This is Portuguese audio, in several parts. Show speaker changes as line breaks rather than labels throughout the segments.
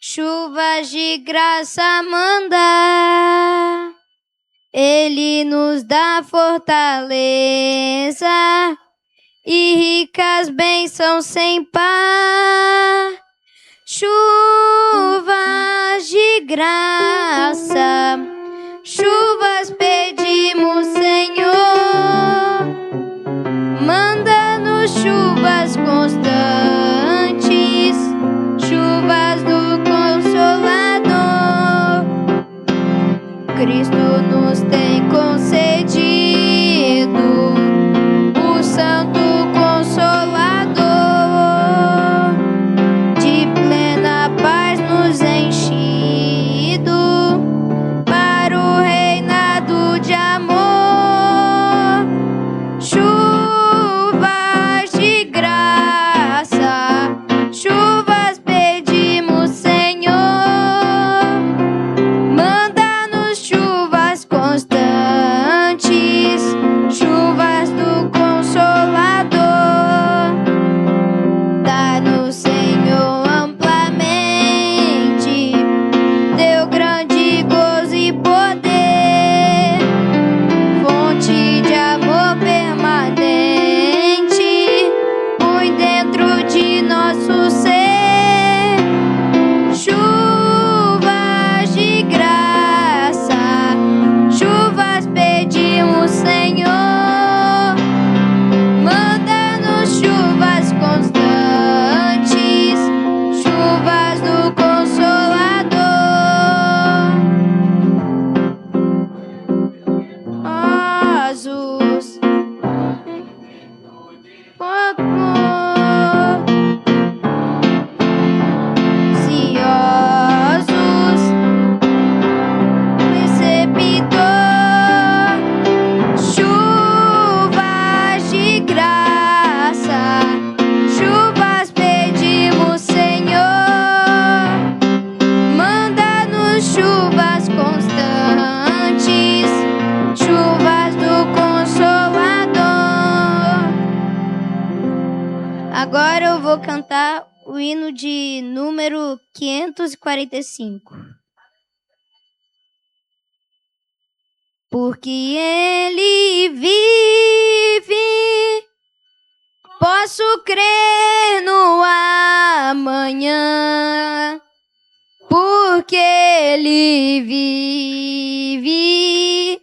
Chuvas de graça manda, Ele nos dá fortaleza e ricas bênçãos sem par. Chuvas de graça, chuvas pedimos, Senhor. Manda-nos chuvas constantes, chuvas do Consolador. Cristo nos tem concedido o Santo Consolador, de plena paz nos enchido para o reinado de amor. Chuvas de graça, chuvas pedimos, Senhor. Manda-nos chuvas constantes, chuvas do Consolador. Dá-nos, Senhor, amplamente teu grande gozo e poder, fonte de amor permanente, põe dentro de nosso ser. Chuvas de graça, chuvas pedimos, Senhor. Manda-nos chuvas constantes, chuvas do Consolador. Jesus, ansiosos, receptor, chuvas de graça, chuvas pedimos, Senhor. Manda-nos chuvas constantes, chuvas do Consolador. Agora eu vou cantar o hino de número 545. Porque Ele vive, posso crer no amanhã. Porque Ele vive,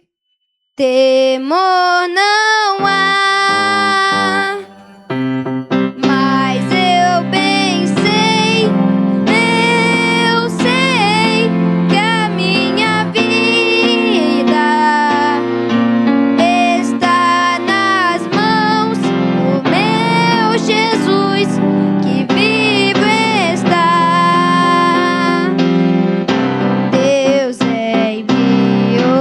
temor não há. Mas eu bem sei que a minha vida está nas mãos do meu Jesus, que vivo está. Deus enviou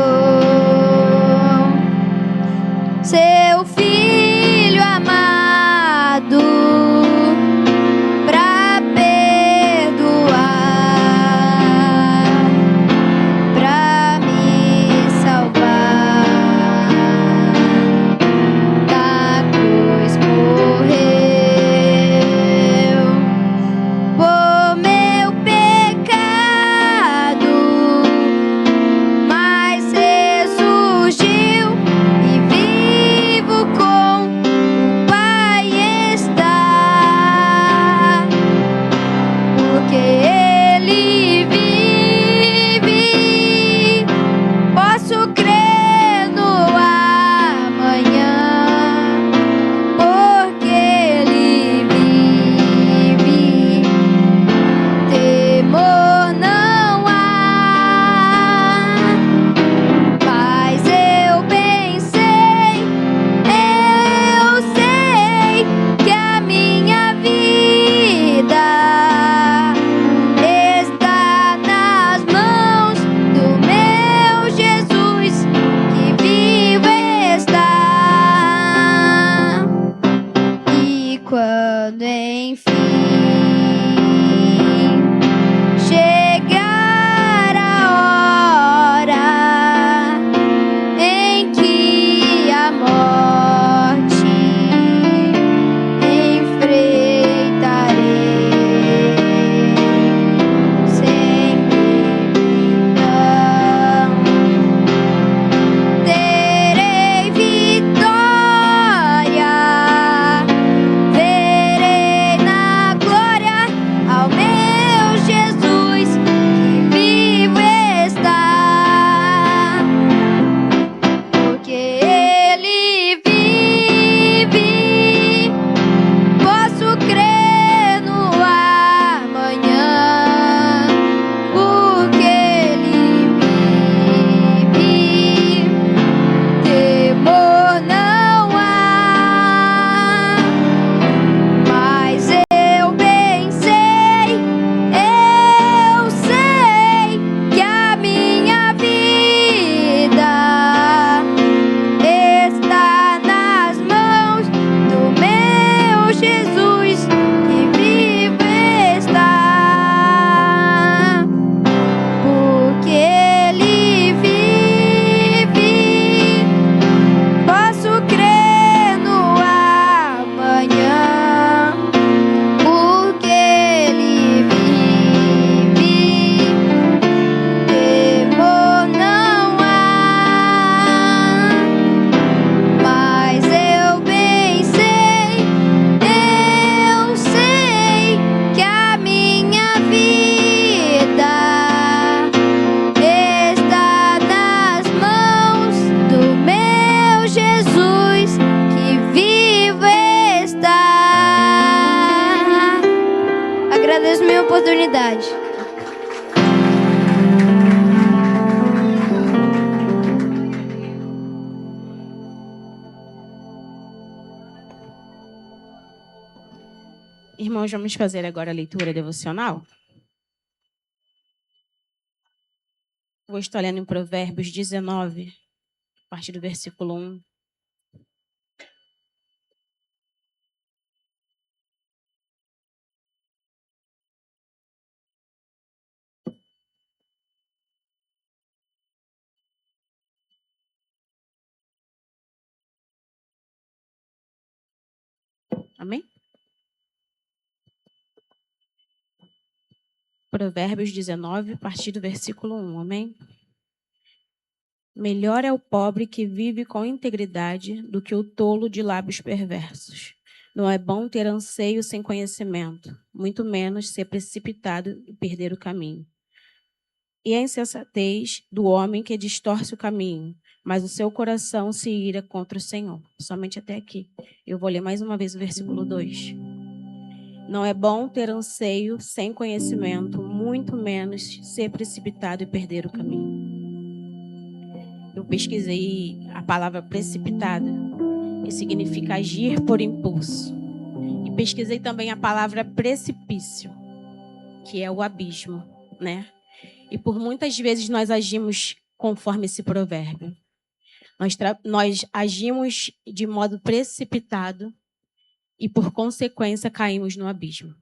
seu Filho amado pra perdoar, pra me salvar. Na cruz morreu por meu pecado, mas ressurgiu e vivo com o Pai está. Porque Ele vive, posso crer no amanhã. Porque Ele vive, temor não há. Mas eu bem sei que a minha vida está nas mãos do meu Jesus, que vivo está. E quando enfim chegar a hora em que a morte enfrentarei, Deus minha oportunidade.
Irmãos, vamos fazer agora a leitura devocional. Vou estar lendo em Provérbios 19, a partir do versículo 1. Amém? Provérbios 19, a partir do versículo 1. Amém? Melhor é o pobre que vive com integridade do que o tolo de lábios perversos. Não é bom ter anseio sem conhecimento, muito menos ser precipitado e perder o caminho. E a insensatez do homem que distorce o caminho, mas o seu coração se ira contra o Senhor. Somente até aqui. Eu vou ler mais uma vez o versículo 2. Não é bom ter anseio sem conhecimento, muito menos ser precipitado e perder o caminho. Eu pesquisei a palavra precipitada, que significa agir por impulso. E pesquisei também a palavra precipício, que é o abismo, né? E por muitas vezes nós agimos conforme esse provérbio. Nós agimos de modo precipitado e, por consequência, caímos no abismo.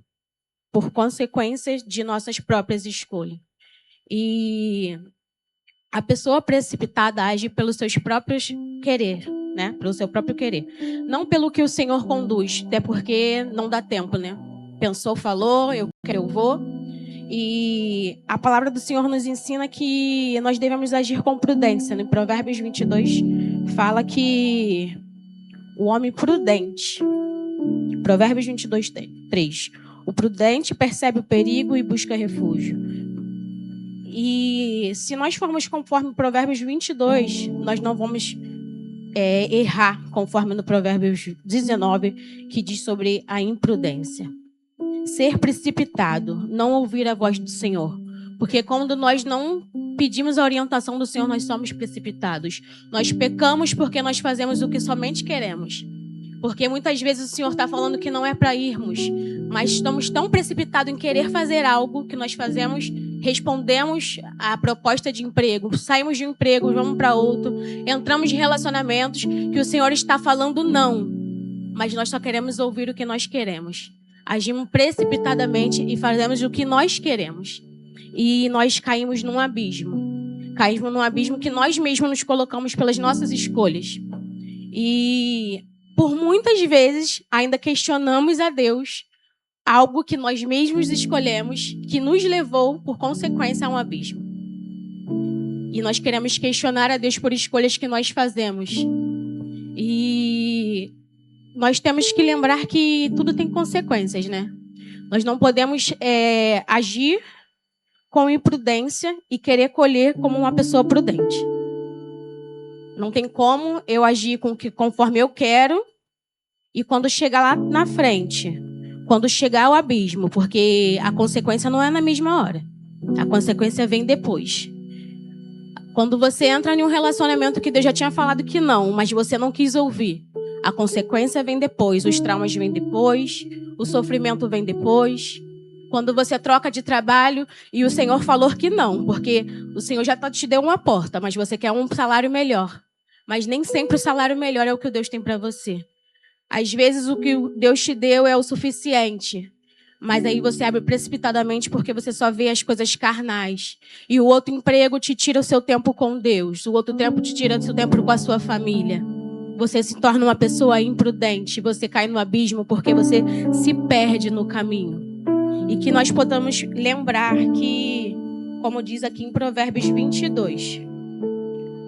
Por consequências de nossas próprias escolhas. E a pessoa precipitada age pelos seus próprios querer, né? Pelo seu próprio querer. Não pelo que o Senhor conduz, até porque não dá tempo, né? Pensou, falou, eu quero, eu vou. E a palavra do Senhor nos ensina que nós devemos agir com prudência. No Provérbios 22, fala que o homem prudente, Provérbios 22, 3, o prudente percebe o perigo e busca refúgio. E se nós formos conforme Provérbios 22, nós não vamos errar, conforme no Provérbios 19, que diz sobre a imprudência. Ser precipitado, não ouvir a voz do Senhor. Porque quando nós não pedimos a orientação do Senhor, nós somos precipitados. Nós pecamos porque nós fazemos o que somente queremos. Porque muitas vezes o Senhor está falando que não é para irmos, mas estamos tão precipitados em querer fazer algo que nós fazemos, respondemos à proposta de emprego, saímos de um emprego, vamos para outro, entramos em relacionamentos que o Senhor está falando não, mas nós só queremos ouvir o que nós queremos. Agimos precipitadamente e fazemos o que nós queremos. E nós caímos num abismo. Caímos num abismo que nós mesmos nos colocamos pelas nossas escolhas. E por muitas vezes ainda questionamos a Deus algo que nós mesmos escolhemos, que nos levou, por consequência, a um abismo. E nós queremos questionar a Deus por escolhas que nós fazemos. E nós temos que lembrar que tudo tem consequências, né? Nós não podemos agir com imprudência e querer colher como uma pessoa prudente. Não tem como eu agir conforme eu quero e quando chegar lá na frente, quando chegar ao abismo, porque a consequência não é na mesma hora. A consequência vem depois. Quando você entra em um relacionamento que Deus já tinha falado que não, mas você não quis ouvir, a consequência vem depois, os traumas vêm depois, o sofrimento vem depois. Quando você troca de trabalho e o Senhor falou que não, porque o Senhor já te deu uma porta, mas você quer um salário melhor. Mas nem sempre o salário melhor é o que Deus tem para você. Às vezes o que Deus te deu é o suficiente, mas aí você abre precipitadamente porque você só vê as coisas carnais. E o outro emprego te tira o seu tempo com Deus, o outro tempo te tira o seu tempo com a sua família. Você se torna uma pessoa imprudente, você cai no abismo porque você se perde no caminho. E que nós podamos lembrar que, como diz aqui em Provérbios 22,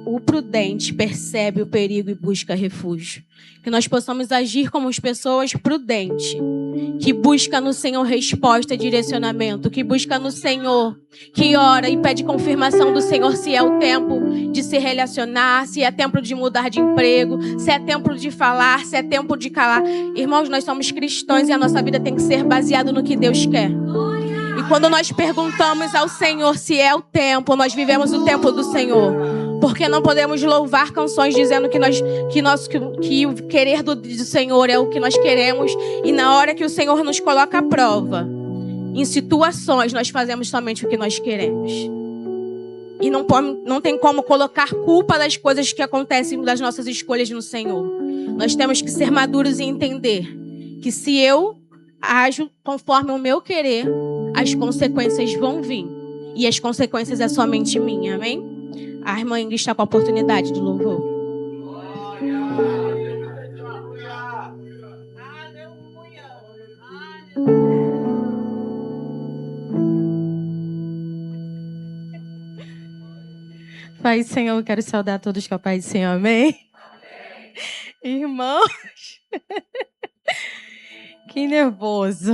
o prudente percebe o perigo e busca refúgio. Que nós possamos agir como as pessoas prudentes, que busca no Senhor resposta e direcionamento, que busca no Senhor, que ora e pede confirmação do Senhor se é o tempo de se relacionar, se é tempo de mudar de emprego, se é tempo de falar, se é tempo de calar. Irmãos, nós somos cristãos e a nossa vida tem que ser baseada no que Deus quer. E quando nós perguntamos ao Senhor se é o tempo, nós vivemos o tempo do Senhor. Porque não podemos louvar canções dizendo que o querer do Senhor é o que nós queremos. E na hora que o Senhor nos coloca à prova, em situações, nós fazemos somente o que nós queremos. E não tem como colocar culpa das coisas que acontecem, das nossas escolhas no Senhor. Nós temos que ser maduros e entender que se eu ajo conforme o meu querer, as consequências vão vir. E as consequências é somente minha, amém? A irmã Ingrid está com a oportunidade do louvor.
Pai do Senhor, eu quero saudar todos com a paz do Senhor, amém? Irmãos, que nervoso.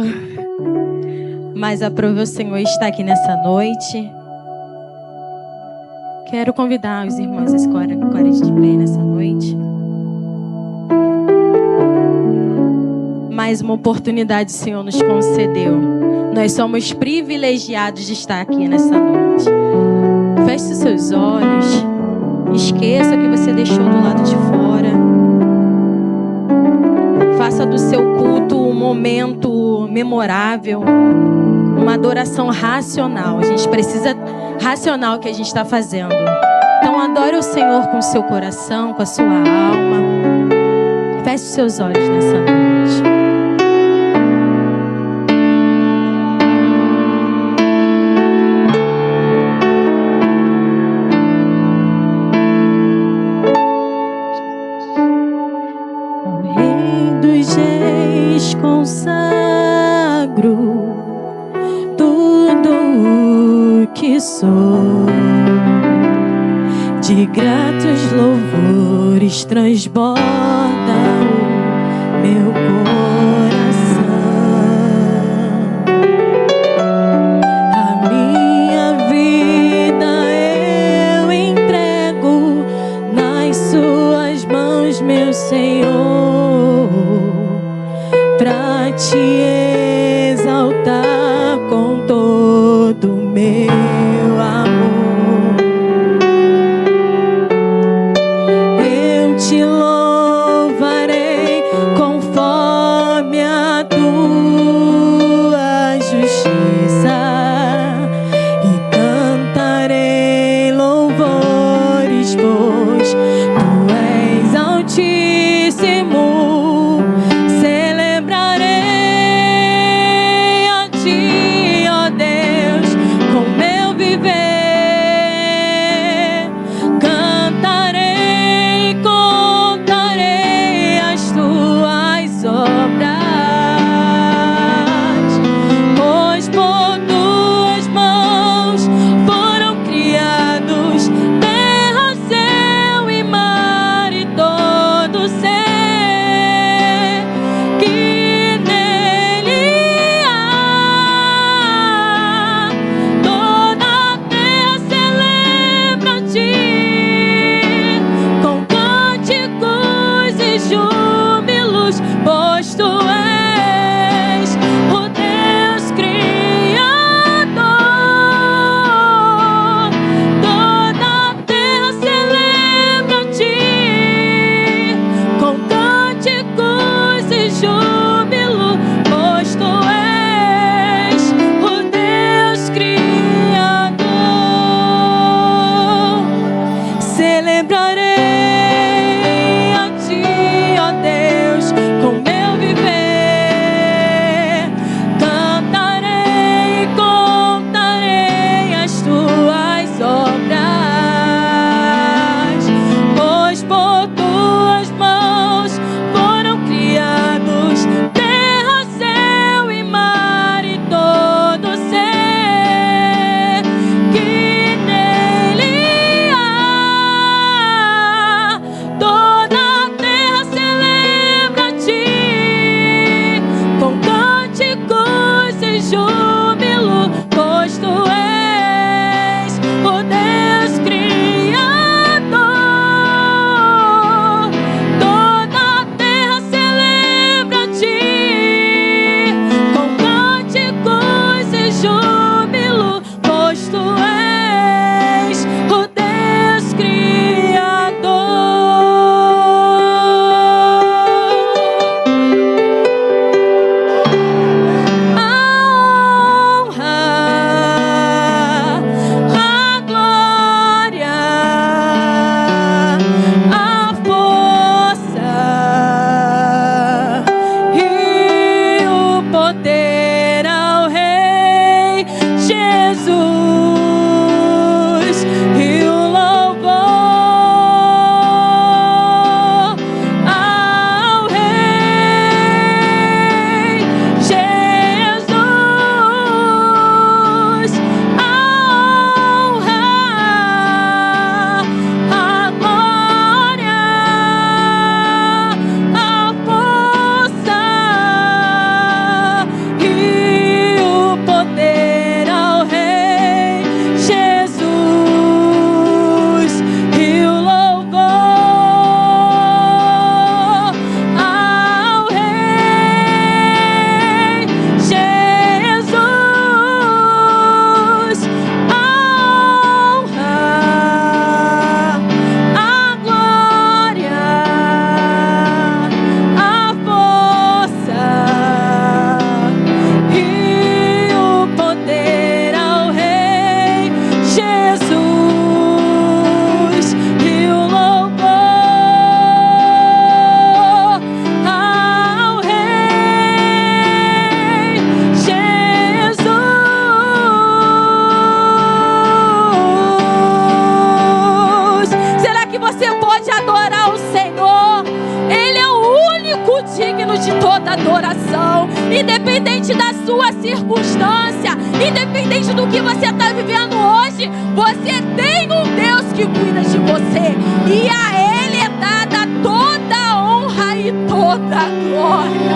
Mas aprove o Senhor estar aqui nessa noite. Quero convidar os irmãos a ficarem de pé nessa noite. Mais uma oportunidade o Senhor nos concedeu. Nós somos privilegiados de estar aqui nessa noite. Feche os seus olhos. Esqueça o que você deixou do lado de fora. Faça do seu culto um momento memorável. Uma adoração racional. A gente precisa racional o que a gente está fazendo. Então adore o Senhor com o seu coração, com a sua alma. Feche os seus olhos nessa noite. Consagro tudo o que sou, de gratos louvores transborda o meu coração. A minha vida eu entrego nas suas mãos, meu Senhor, pra te exaltar com todo o meu amor. Eu te louvarei conforme e o louvor ao Rei Jesus, a honra, a glória, a força e o poder ao Rei Jesus, e o louvor ao Rei Jesus, a honra, a glória, a força e o poder ao Rei Jesus, e o louvor ao Rei Jesus. Será que você pode adorar o Senhor? Ele é o único digno de toda adoração, independente da sua circunstância, independente do que você está vivendo hoje. Você tem um Deus que cuida de você, e a Ele é dada toda a honra e toda a glória.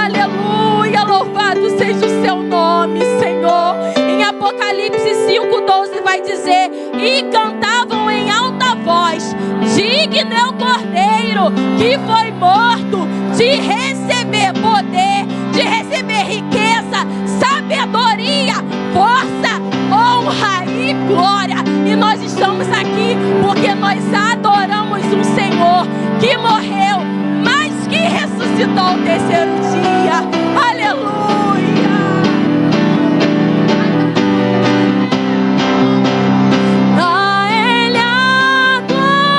Aleluia, louvado seja o seu nome, Senhor. Em Apocalipse 5:12 vai dizer: e cantavam em alta voz: digno é o Cordeiro que foi morto de receber poder, de receber riqueza, sabedoria, força, honra e glória. E nós estamos aqui porque nós adoramos um Senhor que morreu, mas que ressuscitou ao terceiro dia. Aleluia! A Ele a glória.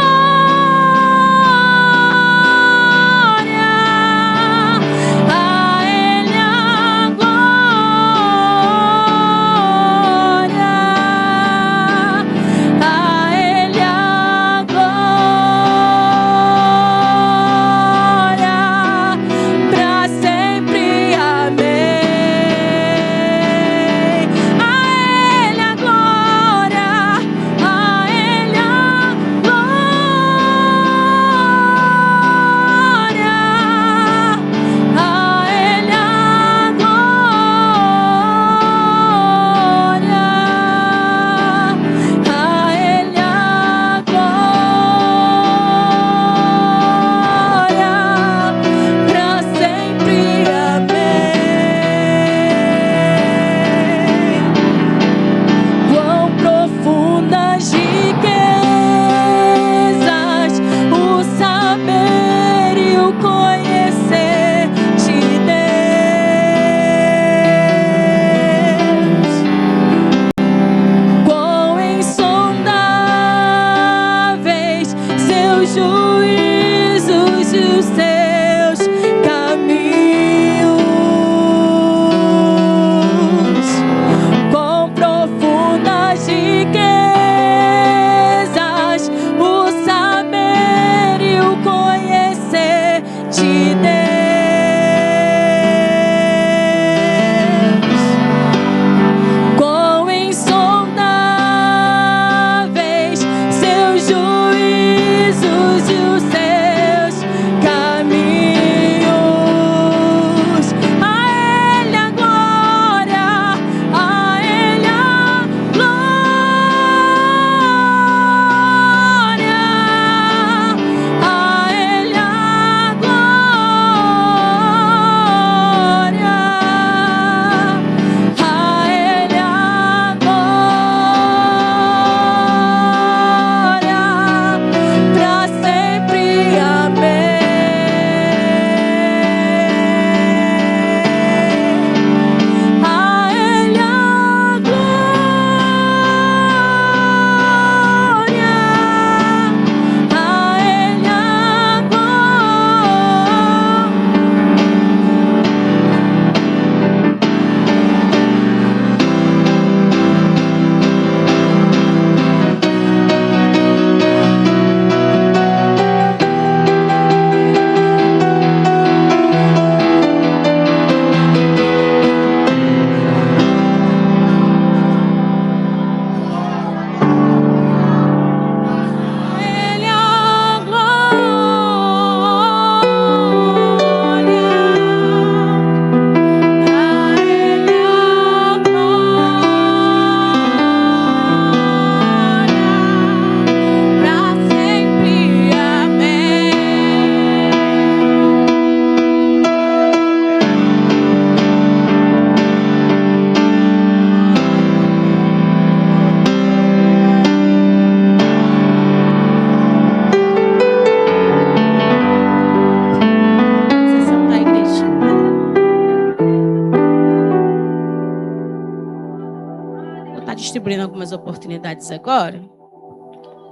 está distribuindo algumas oportunidades agora.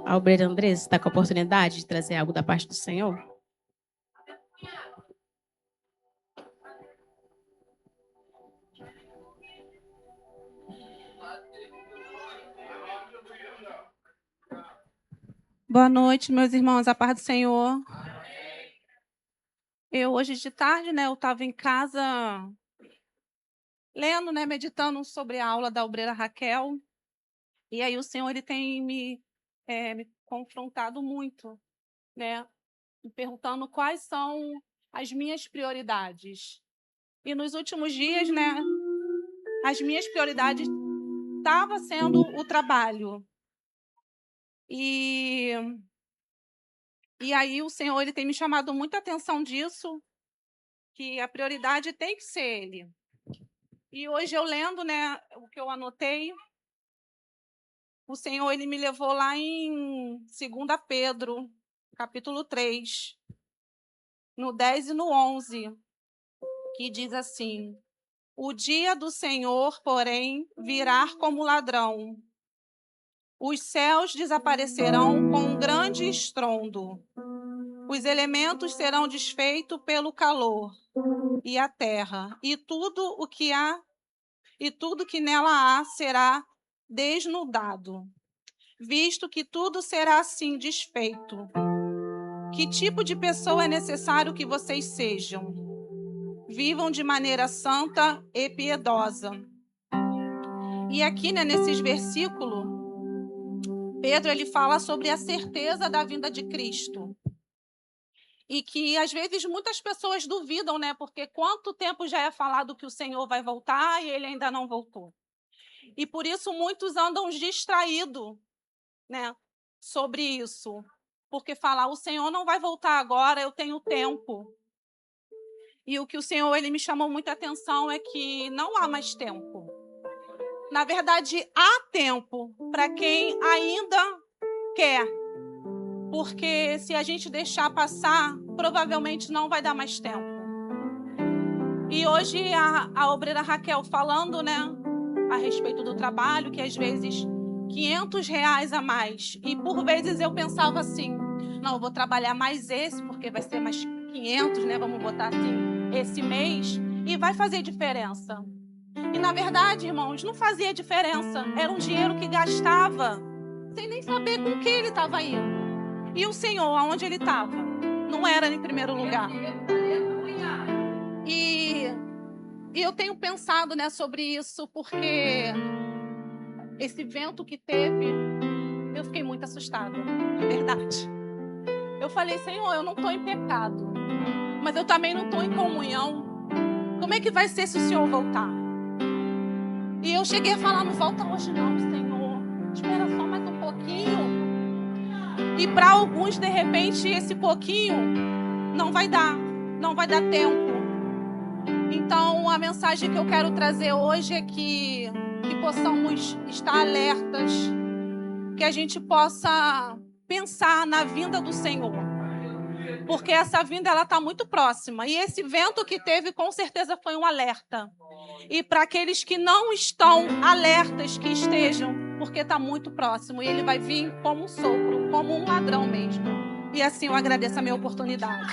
A obreira Andressa está com a oportunidade de trazer algo da parte do Senhor.
Boa noite, meus irmãos, a paz do Senhor. Eu, hoje de tarde, né, eu estava em casa lendo, né, meditando sobre a aula da obreira Raquel. E aí o Senhor ele tem me confrontado muito, né, me perguntando quais são as minhas prioridades. E nos últimos dias, né, as minhas prioridades estavam sendo o trabalho. E aí o Senhor ele tem me chamado muita atenção disso, que a prioridade tem que ser Ele. E hoje eu lendo, né, o que eu anotei, o Senhor ele me levou lá em 2 Pedro, capítulo 3, no 10 e no 11, que diz assim: o dia do Senhor, porém, virá como ladrão. Os céus desaparecerão com um grande estrondo. Os elementos serão desfeitos pelo calor, e a terra, e tudo que nela há será desnudado, visto que tudo será assim desfeito. Que tipo de pessoa é necessário que vocês sejam? Vivam de maneira santa e piedosa. E aqui, né, nesses versículos, Pedro ele fala sobre a certeza da vinda de Cristo. E que, às vezes, muitas pessoas duvidam, né? Porque quanto tempo já é falado que o Senhor vai voltar e ele ainda não voltou. E por isso muitos andam distraídos, né, sobre isso. Porque falar, o Senhor não vai voltar agora, eu tenho tempo. E o que o Senhor ele me chamou muita atenção é que não há mais tempo. Na verdade, há tempo para quem ainda quer. Porque se a gente deixar passar, provavelmente não vai dar mais tempo. E hoje a obreira Raquel falando, né, a respeito do trabalho, que às vezes R$500 a mais. E por vezes eu pensava assim, não, eu vou trabalhar mais esse, porque vai ser mais 500, né, vamos botar assim, esse mês, e vai fazer diferença. E na verdade, irmãos, não fazia diferença. Era um dinheiro que gastava, sem nem saber com que ele estava indo. E o Senhor, aonde ele estava? Não era em primeiro lugar. E eu tenho pensado, né, sobre isso, porque esse vento que teve, eu fiquei muito assustada, de verdade. Eu falei, Senhor, eu não estou em pecado, mas eu também não estou em comunhão. Como é que vai ser se o Senhor voltar? E eu cheguei a falar, não volta hoje não, Senhor. Espera só mais um pouquinho. E para alguns, de repente, esse pouquinho não vai dar tempo. Então, a mensagem que eu quero trazer hoje é que possamos estar alertas, que a gente possa pensar na vinda do Senhor. Porque essa vinda ela está muito próxima. E esse vento que teve, com certeza, foi um alerta. E para aqueles que não estão alertas, que estejam, porque está muito próximo. E ele vai vir como um sopro, como um ladrão mesmo. E assim eu agradeço a minha oportunidade.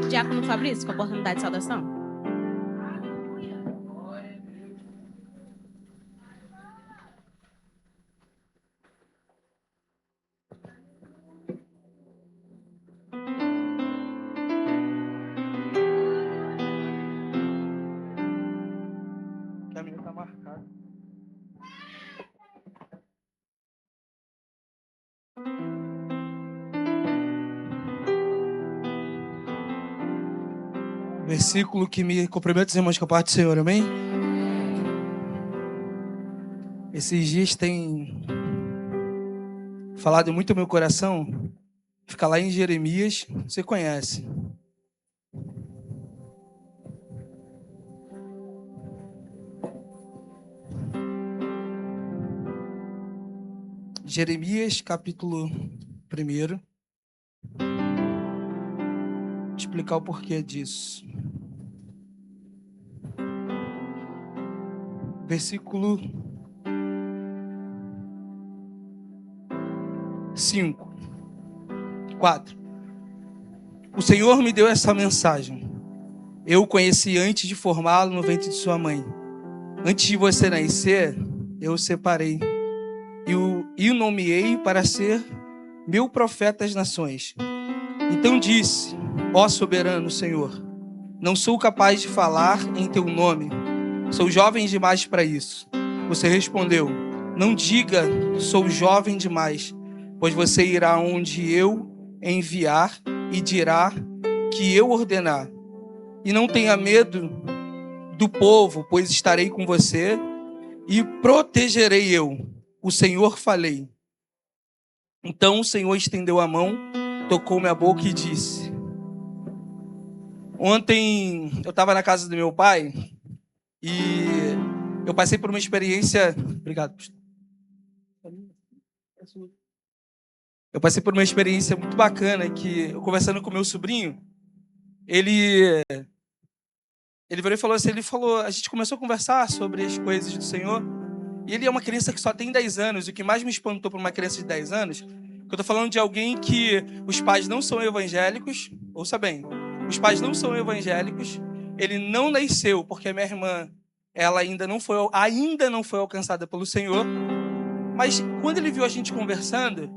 Diácono Fabrício, com a oportunidade de saudação.
O caminho está marcado. Versículo que me cumprimenta os irmãos com a parte do Senhor, amém? Esses dias tem falado muito no meu coração. Fica lá em Jeremias, você conhece. Jeremias, capítulo 1. Vou explicar o porquê disso. versículo 4. O Senhor me deu essa mensagem. Eu o conheci antes de formá-lo no ventre de sua mãe. Antes de você nascer, eu o separei e o nomeei para ser meu profeta às nações. Então disse: ó soberano Senhor, não sou capaz de falar em teu nome. Sou jovem demais para isso. Você respondeu: não diga, sou jovem demais, pois você irá onde eu enviar e dirá que eu ordenar. E não tenha medo do povo, pois estarei com você e protegerei eu. O Senhor falei. Então o Senhor estendeu a mão, tocou minha boca e disse: ontem eu estava na casa do meu pai e eu passei por uma experiência... Obrigado, pastor. Eu passei por uma experiência muito bacana que, eu conversando com meu sobrinho, ele virou e falou assim, a gente começou a conversar sobre as coisas do Senhor, e ele é uma criança que só tem 10 anos, e o que mais me espantou para uma criança de 10 anos, que eu estou falando de alguém que os pais não são evangélicos, ouça bem, os pais não são evangélicos, ele não nasceu, porque a minha irmã, ela ainda não foi alcançada pelo Senhor, mas quando ele viu a gente conversando,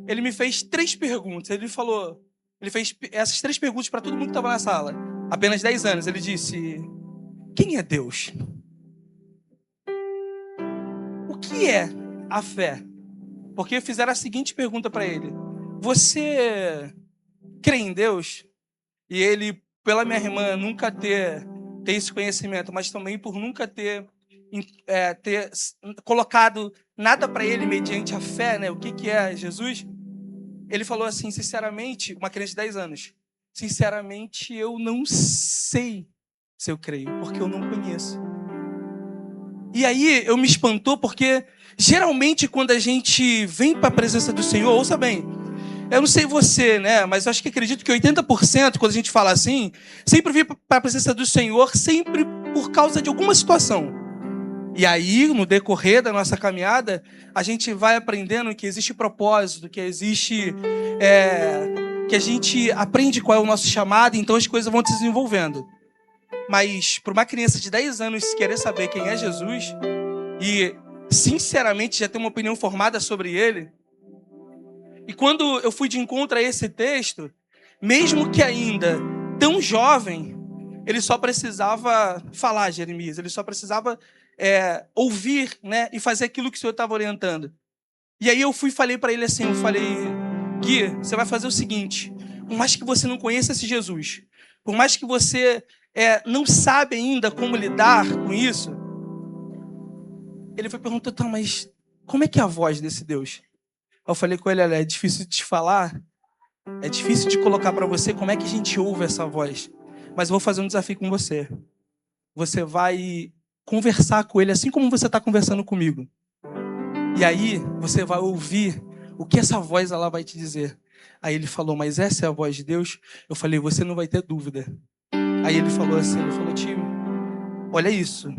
ele me fez 3 perguntas, ele fez essas 3 perguntas para todo mundo que estava na sala, apenas 10 anos, ele disse: quem é Deus? O que é a fé? Porque fizeram a seguinte pergunta para ele: você crê em Deus? E ele, pela minha irmã nunca ter esse conhecimento, mas também por nunca ter colocado nada para ele mediante a fé, né? O que é Jesus? Ele falou assim, sinceramente, uma criança de 10 anos, sinceramente, eu não sei se eu creio, porque eu não conheço. E aí, eu me espantou, porque geralmente quando a gente vem para a presença do Senhor, ouça bem, eu não sei você, né, mas eu acho que acredito que 80%, quando a gente fala assim, sempre vem para a presença do Senhor, sempre por causa de alguma situação. E aí, no decorrer da nossa caminhada, a gente vai aprendendo que existe propósito, que existe... que a gente aprende qual é o nosso chamado, então as coisas vão se desenvolvendo. Mas para uma criança de 10 anos querer saber quem é Jesus e, sinceramente, já ter uma opinião formada sobre ele... E quando eu fui de encontro a esse texto, mesmo que ainda tão jovem, ele só precisava falar, Jeremias, ele só precisava ouvir, né, e fazer aquilo que o Senhor estava orientando. E aí eu falei para ele assim, Gui, você vai fazer o seguinte, por mais que você não conheça esse Jesus, por mais que você não sabe ainda como lidar com isso, ele foi perguntar, tá, mas como é que é a voz desse Deus? Eu falei com ele, olha, é difícil de te falar, é difícil de colocar para você como é que a gente ouve essa voz, mas eu vou fazer um desafio com você. Você vai conversar com ele assim como você está conversando comigo. E aí você vai ouvir o que essa voz ela vai te dizer. Aí ele falou, mas essa é a voz de Deus? Eu falei, você não vai ter dúvida. Aí ele falou assim, tio, olha isso.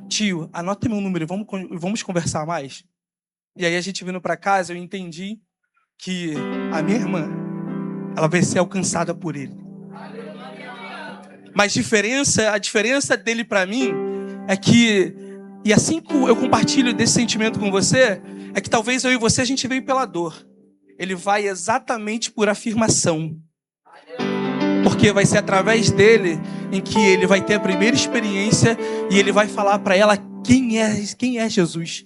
Tio, anota meu número, vamos conversar mais? E aí a gente vindo para casa, eu entendi que a minha irmã, ela vai ser alcançada por ele. Mas a diferença dele para mim é que, e assim que eu compartilho desse sentimento com você, é que talvez eu e você a gente veio pela dor. Ele vai exatamente por afirmação. Porque vai ser através dele em que ele vai ter a primeira experiência e ele vai falar para ela quem é Jesus.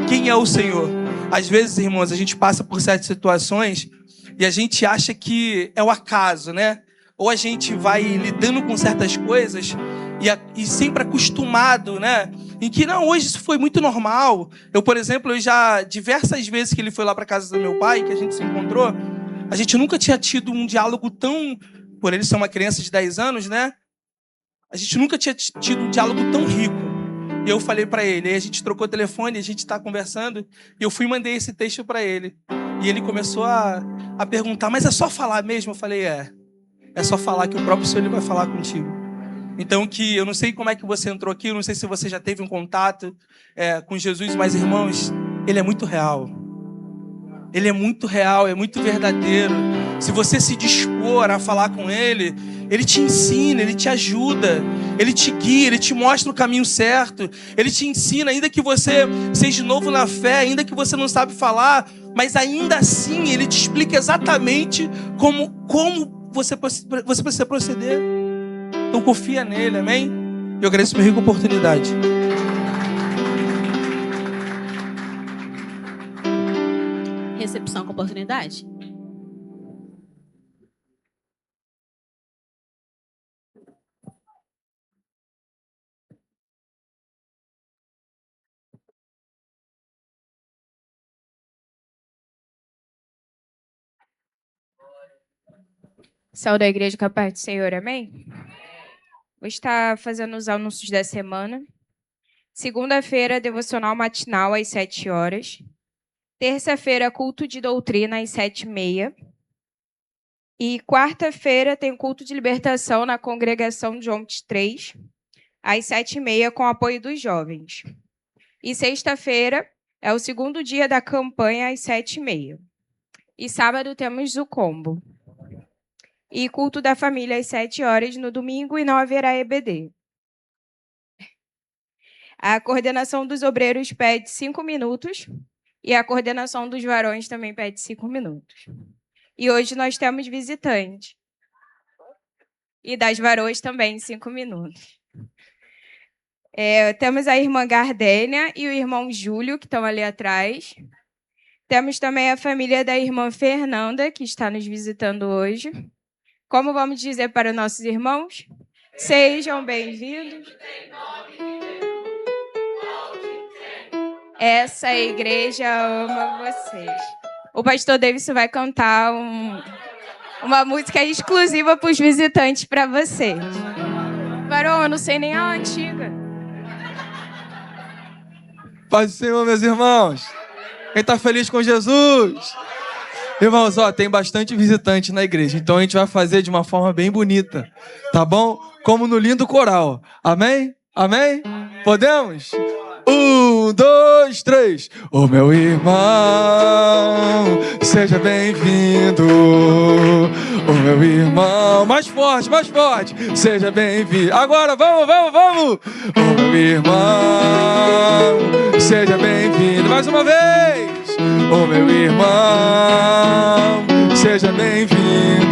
Quem é o Senhor? Às vezes, irmãos, a gente passa por certas situações e a gente acha que é o acaso, né? Ou a gente vai lidando com certas coisas e sempre acostumado, né? Em que, não, hoje isso foi muito normal. Eu, por exemplo, diversas vezes que ele foi lá para casa do meu pai, que a gente se encontrou, a gente nunca tinha tido um diálogo tão... Por ele ser uma criança de 10 anos, né? A gente nunca tinha tido um diálogo tão rico. E eu falei para ele, aí a gente trocou o telefone, a gente está conversando, e eu fui e mandei esse texto para ele. E ele começou a perguntar, mas é só falar mesmo? Eu falei, é só falar que o próprio Senhor ele vai falar contigo. Então, que eu não sei como é que você entrou aqui, eu não sei se você já teve um contato com Jesus, mas, irmãos, ele é muito real. Ele é muito real, é muito verdadeiro. Se você se dispor a falar com ele, ele te ensina, ele te ajuda, ele te guia, ele te mostra o caminho certo. Ele te ensina, ainda que você seja novo na fé, ainda que você não sabe falar, mas ainda assim ele te explica exatamente como você precisa proceder. Então confia nele, amém? Eu agradeço minha rica oportunidade.
Recepção com oportunidade?
Céu da igreja com a paz do Senhor, amém? Vou estar fazendo os anúncios da semana. Segunda-feira, devocional matinal às 7 horas. Terça-feira, culto de doutrina às 7h30. E quarta-feira tem culto de libertação na congregação de Jontes 3, às 7h30, com apoio dos jovens. E sexta-feira é o segundo dia da campanha, às 7h30. E sábado temos o combo. E culto da família às 7 horas no domingo e não haverá EBD. A coordenação dos obreiros pede 5 minutos e a coordenação dos varões também pede 5 minutos. E hoje nós temos visitante. E das varoas também 5 minutos. Temos a irmã Gardênia e o irmão Júlio, que estão ali atrás. Temos também a família da irmã Fernanda, que está nos visitando hoje. Como vamos dizer para os nossos irmãos? Sejam bem-vindos. Essa igreja ama vocês. O pastor Davidson vai cantar uma música exclusiva para os visitantes para vocês. Varão, eu não sei nem a antiga.
Paz do Senhor, meus irmãos. Quem está feliz com Jesus? Irmãos, tem bastante visitante na igreja, então a gente vai fazer de uma forma bem bonita, tá bom? Como no lindo coral. Amém? Amém? Podemos? 1, 2, 3. Ô meu irmão, seja bem-vindo. Ô meu irmão, mais forte, seja bem-vindo. Agora, vamos. Ô meu irmão, seja bem-vindo. Mais uma vez. Ô meu irmão, seja bem-vindo.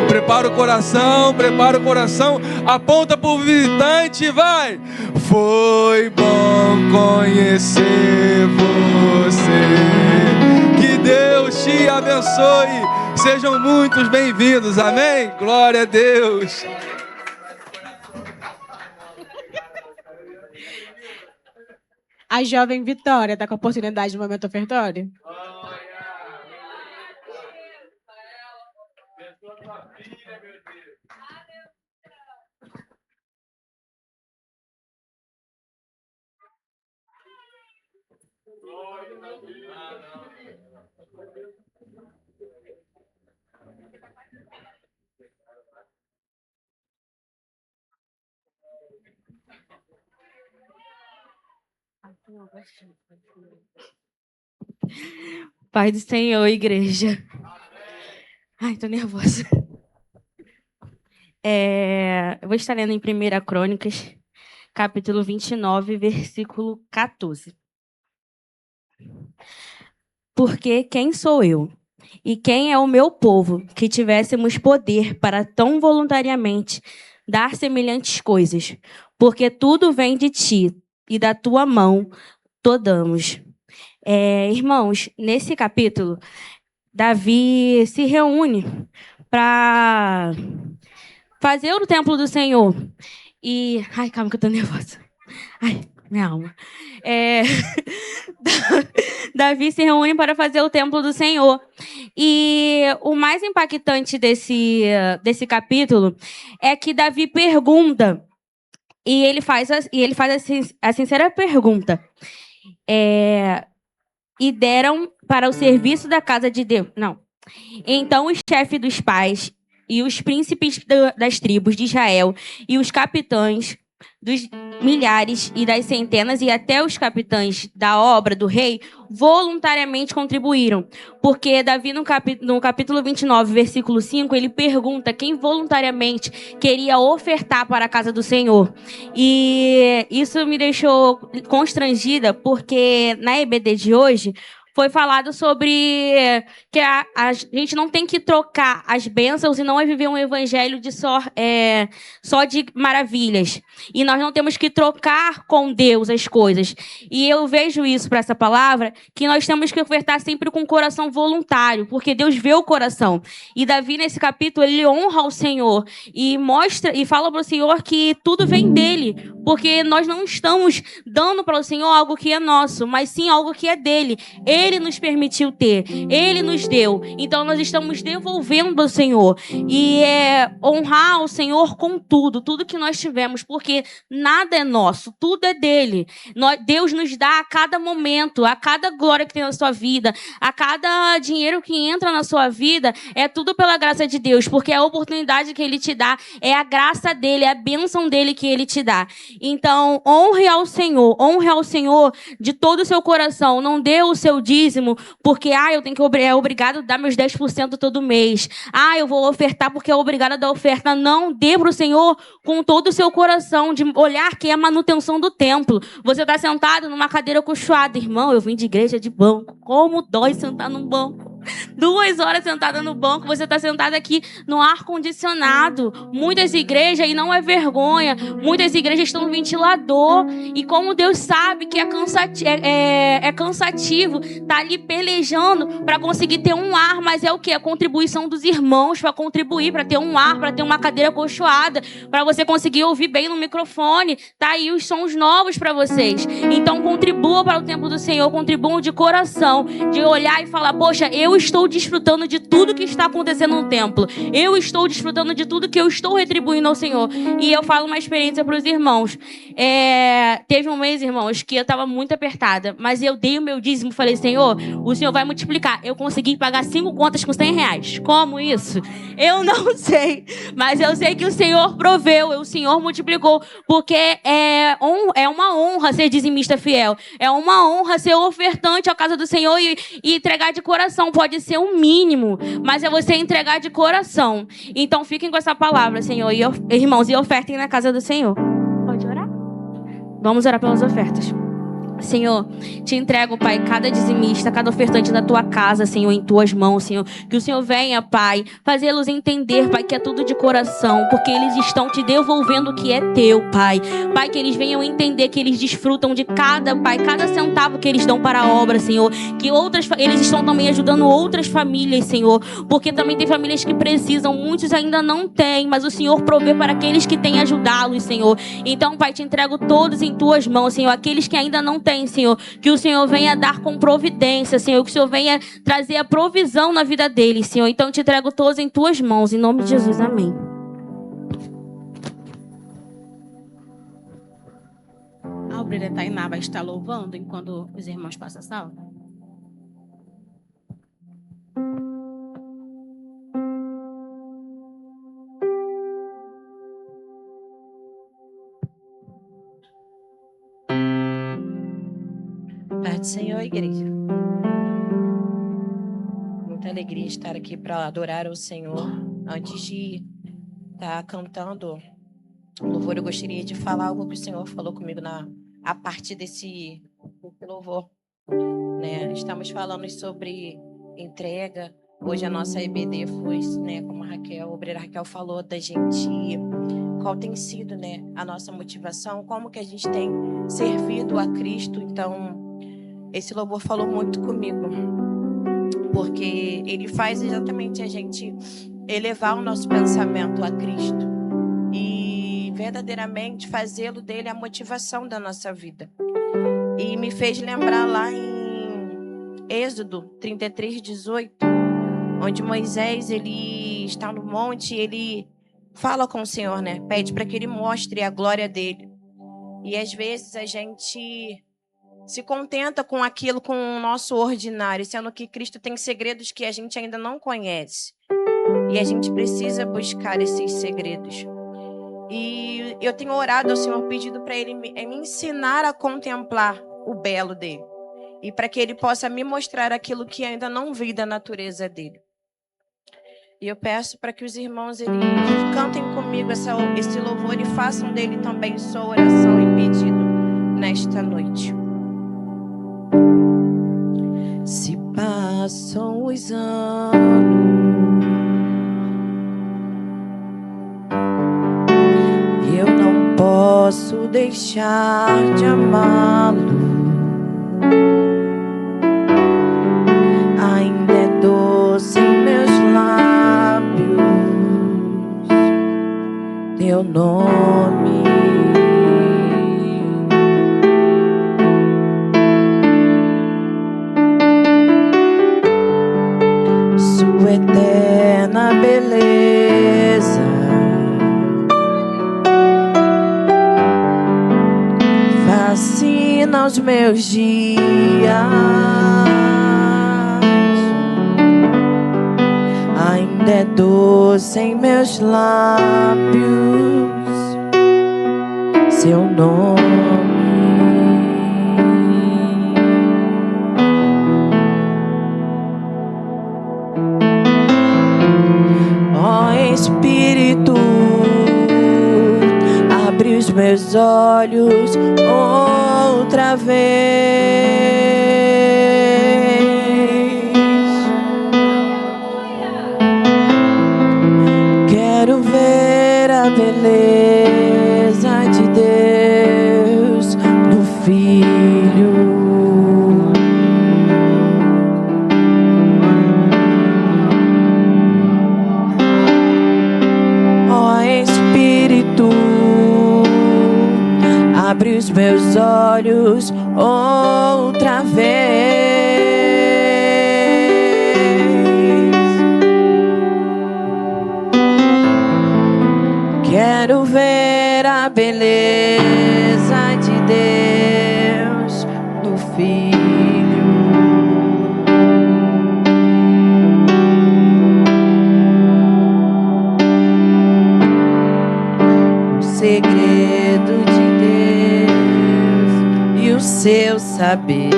Prepara o coração, aponta pro visitante e vai. Foi bom conhecer você. Que Deus te abençoe. Sejam muitos bem-vindos, amém? Glória a Deus.
A jovem Vitória está com a oportunidade no momento ofertório?
Pai do Senhor, igreja. Ai, tô nervosa. Eu vou estar lendo em 1 Crônicas, capítulo 29, versículo 14. Porque quem sou eu? E quem é o meu povo que tivéssemos poder para tão voluntariamente dar semelhantes coisas? Porque tudo vem de ti e da tua mão todamos. Irmãos, nesse capítulo, Davi se reúne para fazer o templo do Senhor. E... Ai, calma que eu tô nervosa. Ai, minha alma. Davi se reúne para fazer o templo do Senhor. E o mais impactante desse capítulo é que Davi pergunta, e ele faz a sincera pergunta. E deram para o serviço da casa de Deus. Não. Então o chefe dos pais
e os príncipes das tribos de Israel e os capitães dos milhares e das centenas e até os capitães da obra do rei voluntariamente contribuíram. Porque Davi, no capítulo 29, versículo 5, ele pergunta quem voluntariamente queria ofertar para a casa do Senhor. E isso me deixou constrangida, porque na EBD de hoje foi falado sobre que a gente não tem que trocar as bênçãos e não é viver um evangelho de só de maravilhas. E nós não temos que trocar com Deus as coisas. E eu vejo isso para essa palavra, que nós temos que ofertar sempre com o coração voluntário, porque Deus vê o coração. E Davi, nesse capítulo, ele honra o Senhor e mostra e fala para o Senhor que tudo vem dele, porque nós não estamos dando para o Senhor algo que é nosso, mas sim algo que é dele. Ele nos permitiu ter, Ele nos deu. Então nós estamos devolvendo ao Senhor. E honrar o Senhor com tudo que nós tivemos, porque nada é nosso, tudo é dele. Deus nos dá a cada momento, a cada glória que tem na sua vida, a cada dinheiro que entra na sua vida, é tudo pela graça de Deus, porque a oportunidade que Ele te dá é a graça dele, é a bênção dele que Ele te dá. Então, honre ao Senhor de todo o seu coração. Não dê o seu dízimo porque eu tenho que é obrigado a dar meus 10% todo mês. Eu vou ofertar porque é obrigado a dar oferta. Não, dê para o Senhor com todo o seu coração, de olhar que é a manutenção do templo. Você está sentado numa cadeira cochoada. Irmão, eu vim de igreja de banco. Como dói sentar num banco. 2 horas sentada no banco, você está sentada aqui no ar-condicionado. Muitas igrejas, e não é vergonha, muitas igrejas estão no ventilador. E como Deus sabe que é cansativo, tá ali pelejando para conseguir ter um ar, mas é o que? A contribuição dos irmãos para contribuir, para ter um ar, para ter uma cadeira acolchoada, para você conseguir ouvir bem no microfone. Tá aí os sons novos para vocês. Então contribua para o templo do Senhor, contribuam de coração, de olhar e falar: poxa, eu estou desfrutando de tudo que está acontecendo no templo. Eu estou desfrutando de tudo que eu estou retribuindo ao Senhor. E eu falo uma experiência para os irmãos. Teve um mês, irmãos, que eu estava muito apertada, mas eu dei o meu dízimo e falei: Senhor, o Senhor vai multiplicar. Eu consegui pagar 5 contas com R$100. Como isso? Eu não sei, mas eu sei que o Senhor proveu, o Senhor multiplicou, porque é uma honra ser dizimista fiel. É uma honra ser ofertante à casa do Senhor e entregar de coração. Pode ser um mínimo, mas é você entregar de coração. Então fiquem com essa palavra, Senhor, irmãos, e ofertem na casa do Senhor. Pode orar? Vamos orar pelas ofertas. Senhor, te entrego, Pai, cada dizimista, cada ofertante da tua casa, Senhor, em tuas mãos, Senhor. Que o Senhor venha, Pai, fazê-los entender, Pai, que é tudo de coração, porque eles estão te devolvendo o que é teu, Pai. Pai, que eles venham entender que eles desfrutam de cada centavo que eles dão para a obra, Senhor. Que eles estão também ajudando outras famílias, Senhor, porque também tem famílias que precisam, muitos ainda não têm, mas o Senhor provê para aqueles que têm ajudá-los, Senhor. Então, Pai, te entrego todos em tuas mãos, Senhor. Aqueles que ainda não têm, Senhor, que o Senhor venha dar com providência, Senhor, que o Senhor venha trazer a provisão na vida deles, Senhor. Então te entrego todos em tuas mãos, em nome de Jesus, amém.
A obreira Tainá vai estar louvando enquanto os irmãos passam a sala.
Paz do Senhor, igreja. Muita alegria estar aqui para adorar o Senhor. Antes de estar cantando o louvor, eu gostaria de falar algo que o Senhor falou comigo a partir desse louvor. Né? Estamos falando sobre entrega. Hoje a nossa EBD foi, né, como a obreira Raquel falou, da gente, qual tem sido, né, a nossa motivação, como que a gente tem servido a Cristo. Então, esse louvor falou muito comigo, porque ele faz exatamente a gente elevar o nosso pensamento a Cristo e verdadeiramente fazê-lo dele a motivação da nossa vida. E me fez lembrar lá em Êxodo 33:18, onde Moisés, ele está no monte, ele fala com o Senhor, né? Pede para que ele mostre a glória dele. E às vezes a gente se contenta com aquilo, com o nosso ordinário, sendo que Cristo tem segredos que a gente ainda não conhece. E a gente precisa buscar esses segredos. E eu tenho orado ao Senhor, pedido para Ele me ensinar a contemplar o belo dele. E para que Ele possa me mostrar aquilo que ainda não vi da natureza dele. E eu peço para que os irmãos eles cantem comigo esse louvor e façam dele também sua oração e pedido nesta noite. Se passam os anos, eu não posso deixar de amá-lo. Ainda é doce em meus lábios teu nome. Sua eterna beleza fascina os meus dias. Ainda é doce em meus lábios seu nome. Ó Espírito, abre os meus olhos outra vez. Quero ver a beleza de Deus no Filho. Ó Espírito, abre os meus olhos outra vez. Quero ver a beleza de Deus no Filho. O segredo de Deus e o seu saber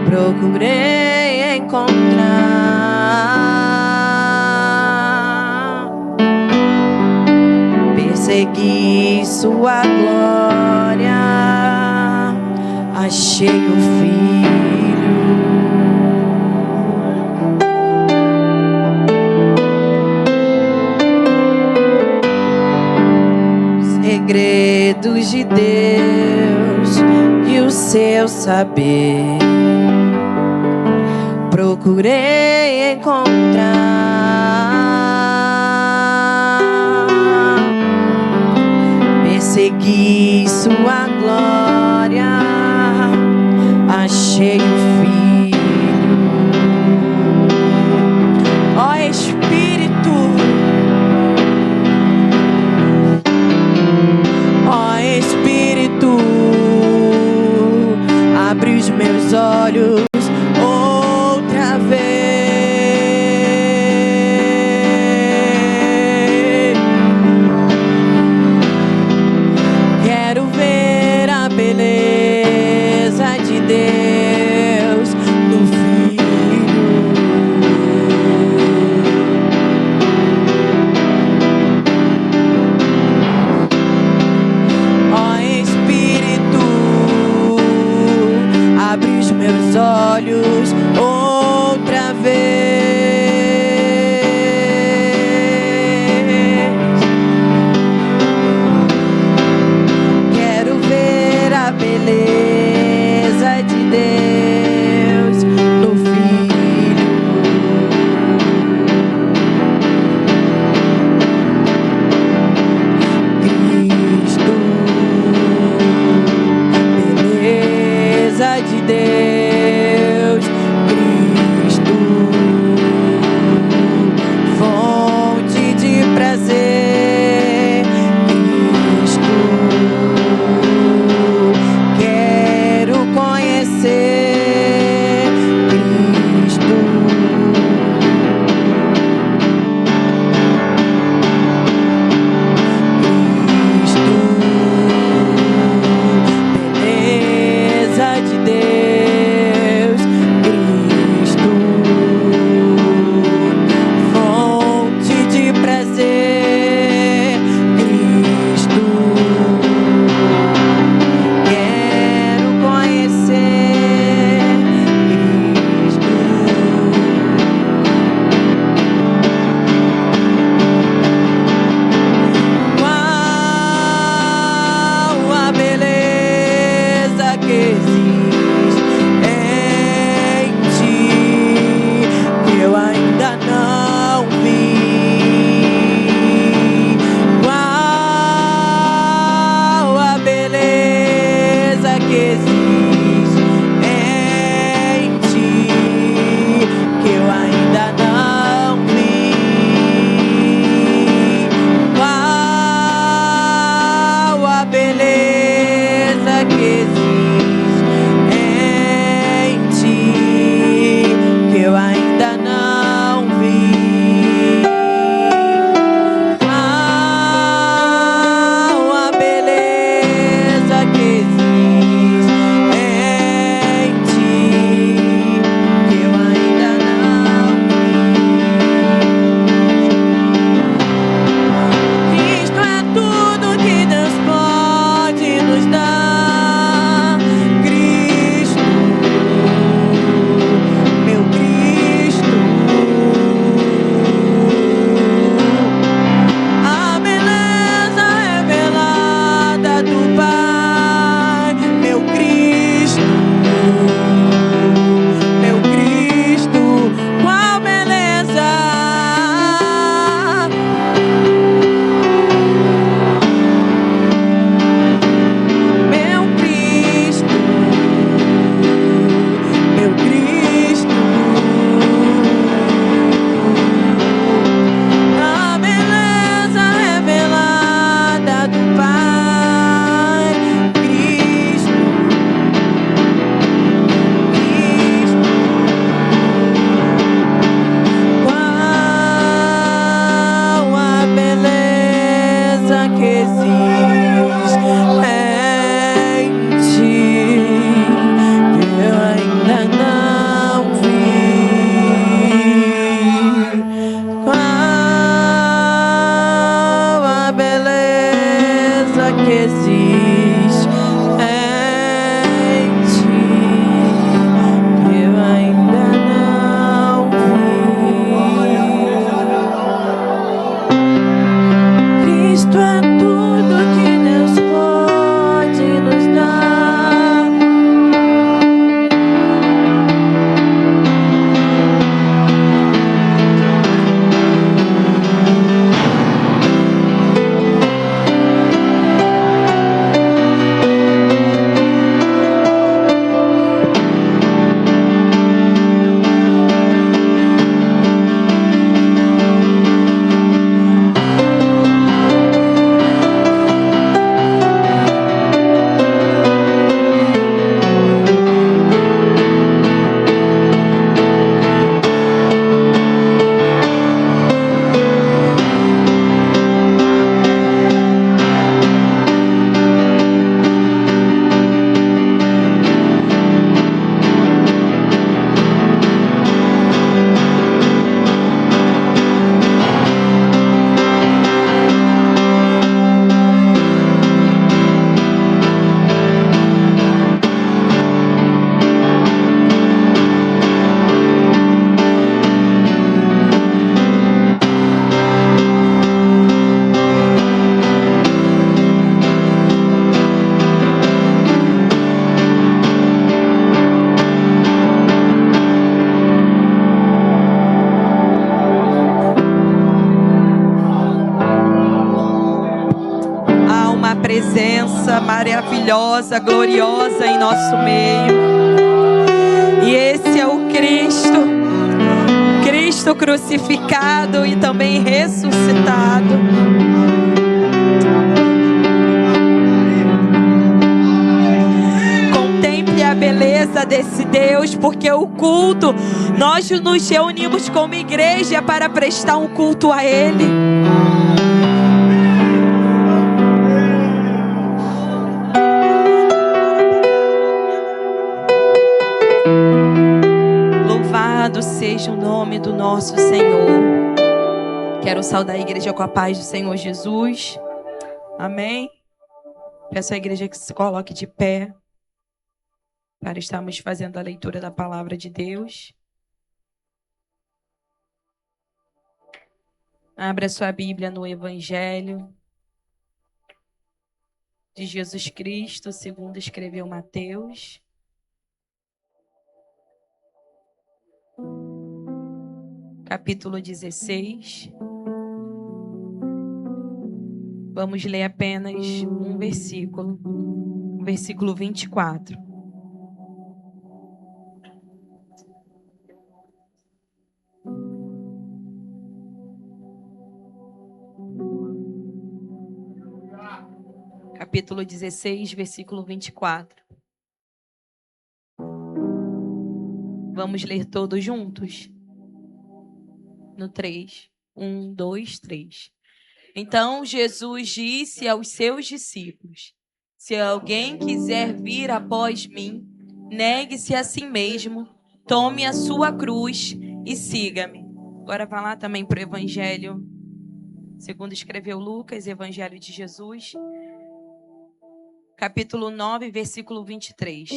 procurei encontrar. Persegui sua glória, achei o Filho. Segredos de Deus e o seu saber procurei encontrar. Persegui sua glória, achei o Filho. Ó Espírito, ó Espírito, abre os meus olhos outra vez. Quero
presença maravilhosa, gloriosa em nosso meio. E esse é o Cristo, Cristo crucificado e também ressuscitado. Contemple a beleza desse Deus, porque o culto, nós nos reunimos como igreja para prestar um culto a Ele. Louvado seja o nome do nosso Senhor. Quero saudar a igreja com a paz do Senhor Jesus. Amém. Peço à igreja que se coloque de pé para estarmos fazendo a leitura da palavra de Deus. Abra sua Bíblia no Evangelho de Jesus Cristo, segundo escreveu Mateus. Capítulo 16. Vamos ler apenas um versículo. Versículo 24. Capítulo 16, versículo 24. Vamos ler todos juntos? No 3. 1, 2, 3. Então Jesus disse aos seus discípulos: se alguém quiser vir após mim, negue-se a si mesmo, tome a sua cruz e siga-me. Agora vá lá também para o Evangelho, segundo escreveu Lucas, Evangelho de Jesus, capítulo 9, versículo 23.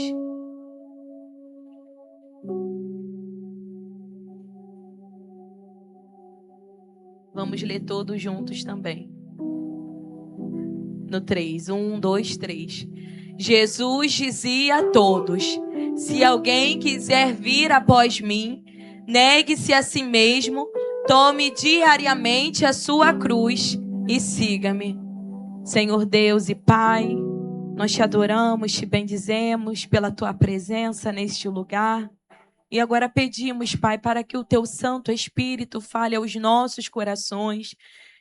Vamos ler todos juntos também. No 3. 1, 2, 3. Jesus dizia a todos: se alguém quiser vir após mim, negue-se a si mesmo, tome diariamente a sua cruz e siga-me. Senhor Deus e Pai, nós te adoramos, te bendizemos pela tua presença neste lugar. E agora pedimos, Pai, para que o teu Santo Espírito fale aos nossos corações,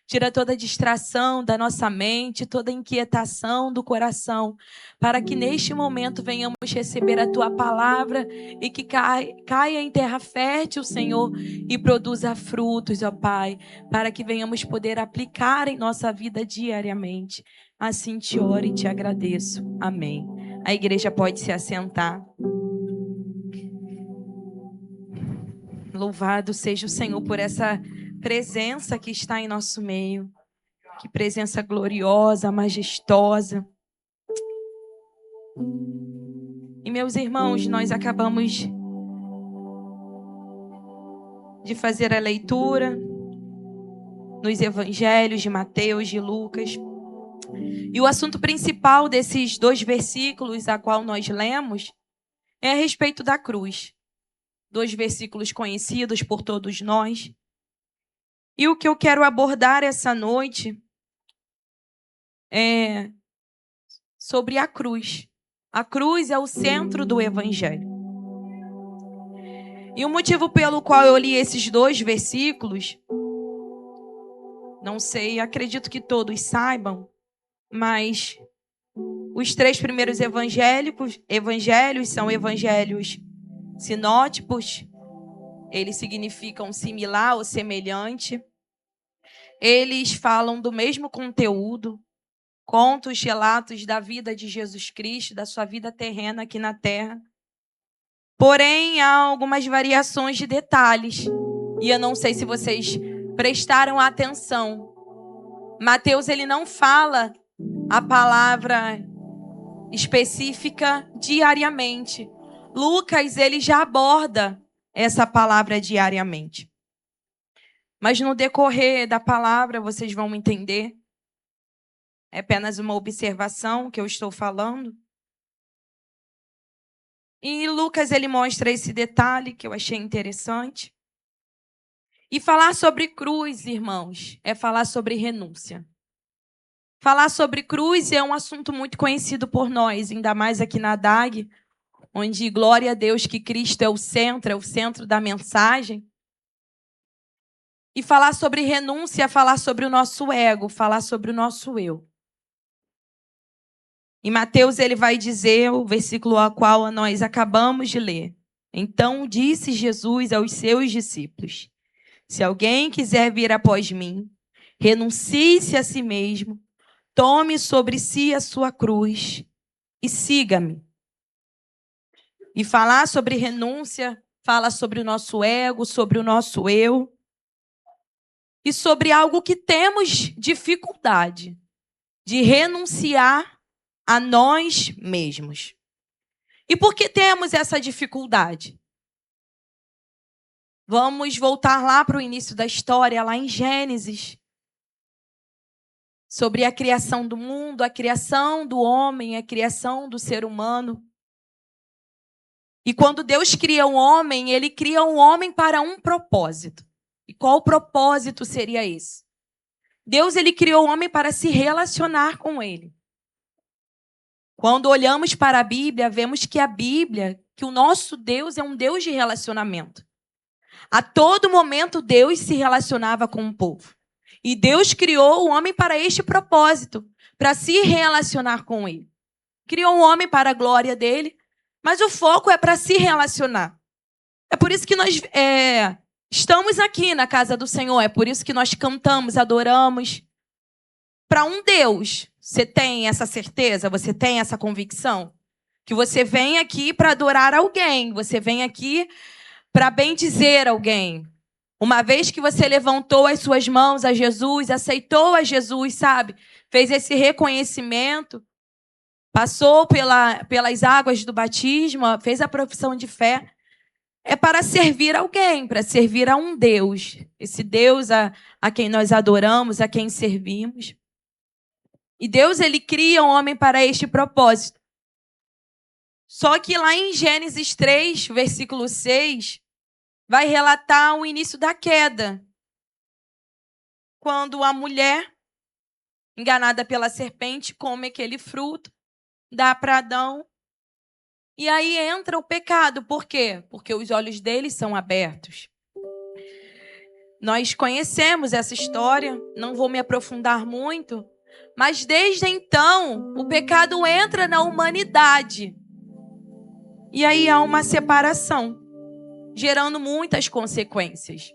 tira toda distração da nossa mente, toda inquietação do coração, para que neste momento venhamos receber a tua palavra e que caia em terra fértil, Senhor, e produza frutos, ó Pai, para que venhamos poder aplicar em nossa vida diariamente. Assim te oro e te agradeço. Amém. A igreja pode se assentar. Louvado seja o Senhor por essa presença que está em nosso meio. Que presença gloriosa, majestosa. E meus irmãos, nós acabamos de fazer a leitura nos evangelhos de Mateus, de Lucas. E o assunto principal desses 2 versículos a qual nós lemos é a respeito da cruz. 2 versículos conhecidos por todos nós. E o que eu quero abordar essa noite é sobre a cruz. A cruz é o centro do Evangelho. E o motivo pelo qual eu li esses 2 versículos, não sei, acredito que todos saibam, mas os 3 primeiros evangelhos são evangelhos sinóticos. Eles significam similar ou semelhante. Eles falam do mesmo conteúdo, contos, relatos da vida de Jesus Cristo, da sua vida terrena aqui na Terra. Porém, há algumas variações de detalhes. E eu não sei se vocês prestaram atenção. Mateus, ele não fala a palavra específica diariamente. Lucas, ele já aborda essa palavra diariamente. Mas no decorrer da palavra, vocês vão entender. É apenas uma observação que eu estou falando. E Lucas, ele mostra esse detalhe que eu achei interessante. E falar sobre cruz, irmãos, é falar sobre renúncia. Falar sobre cruz é um assunto muito conhecido por nós, ainda mais aqui na DAG, onde glória a Deus que Cristo é o centro da mensagem. E falar sobre renúncia é falar sobre o nosso ego, falar sobre o nosso eu. Em Mateus ele vai dizer, o versículo ao qual nós acabamos de ler. Então disse Jesus aos seus discípulos: se alguém quiser vir após mim, renuncie-se a si mesmo, tome sobre si a sua cruz e siga-me. E falar sobre renúncia, fala sobre o nosso ego, sobre o nosso eu. E sobre algo que temos dificuldade de renunciar a nós mesmos. E por que temos essa dificuldade? Vamos voltar lá para o início da história, lá em Gênesis. Sobre a criação do mundo, a criação do homem, a criação do ser humano. E quando Deus cria um homem, ele cria um homem para um propósito. E qual propósito seria esse? Deus ele criou o homem para se relacionar com ele. Quando olhamos para a Bíblia, vemos que que o nosso Deus é um Deus de relacionamento. A todo momento Deus se relacionava com o povo. E Deus criou o homem para este propósito, para se relacionar com ele. Criou o homem para a glória dele, mas o foco é para se relacionar. É por isso que nós estamos aqui na casa do Senhor, é por isso que nós cantamos, adoramos. Para um Deus, você tem essa certeza, você tem essa convicção? Que você vem aqui para adorar alguém, você vem aqui para bendizer alguém. Uma vez que você levantou as suas mãos a Jesus, aceitou a Jesus, sabe? Fez esse reconhecimento, passou pelas águas do batismo, fez a profissão de fé. É para servir alguém, para servir a um Deus. Esse Deus a quem nós adoramos, a quem servimos. E Deus, ele cria um homem para este propósito. Só que lá em Gênesis 3, versículo 6, vai relatar o início da queda. Quando a mulher, enganada pela serpente, come aquele fruto, dá para Adão. E aí entra o pecado. Por quê? Porque os olhos deles são abertos. Nós conhecemos essa história, não vou me aprofundar muito, mas desde então o pecado entra na humanidade. E aí há uma separação, gerando muitas consequências.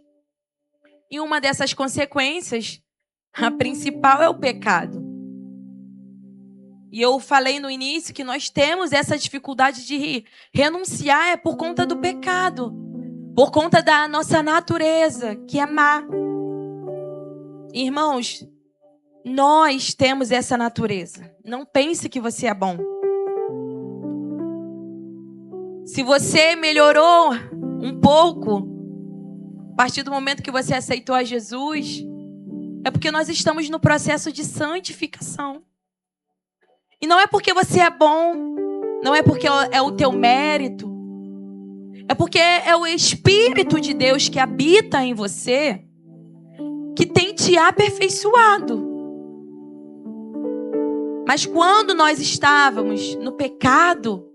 E uma dessas consequências, a principal, é o pecado. E eu falei no início que nós temos essa dificuldade de renunciar é por conta do pecado, por conta da nossa natureza, que é má. Irmãos, nós temos essa natureza. Não pense que você é bom. Se você melhorou um pouco, a partir do momento que você aceitou a Jesus, é porque nós estamos no processo de santificação. E não é porque você é bom, não é porque é o teu mérito, é porque é o Espírito de Deus que habita em você que tem te aperfeiçoado. Mas quando nós estávamos no pecado,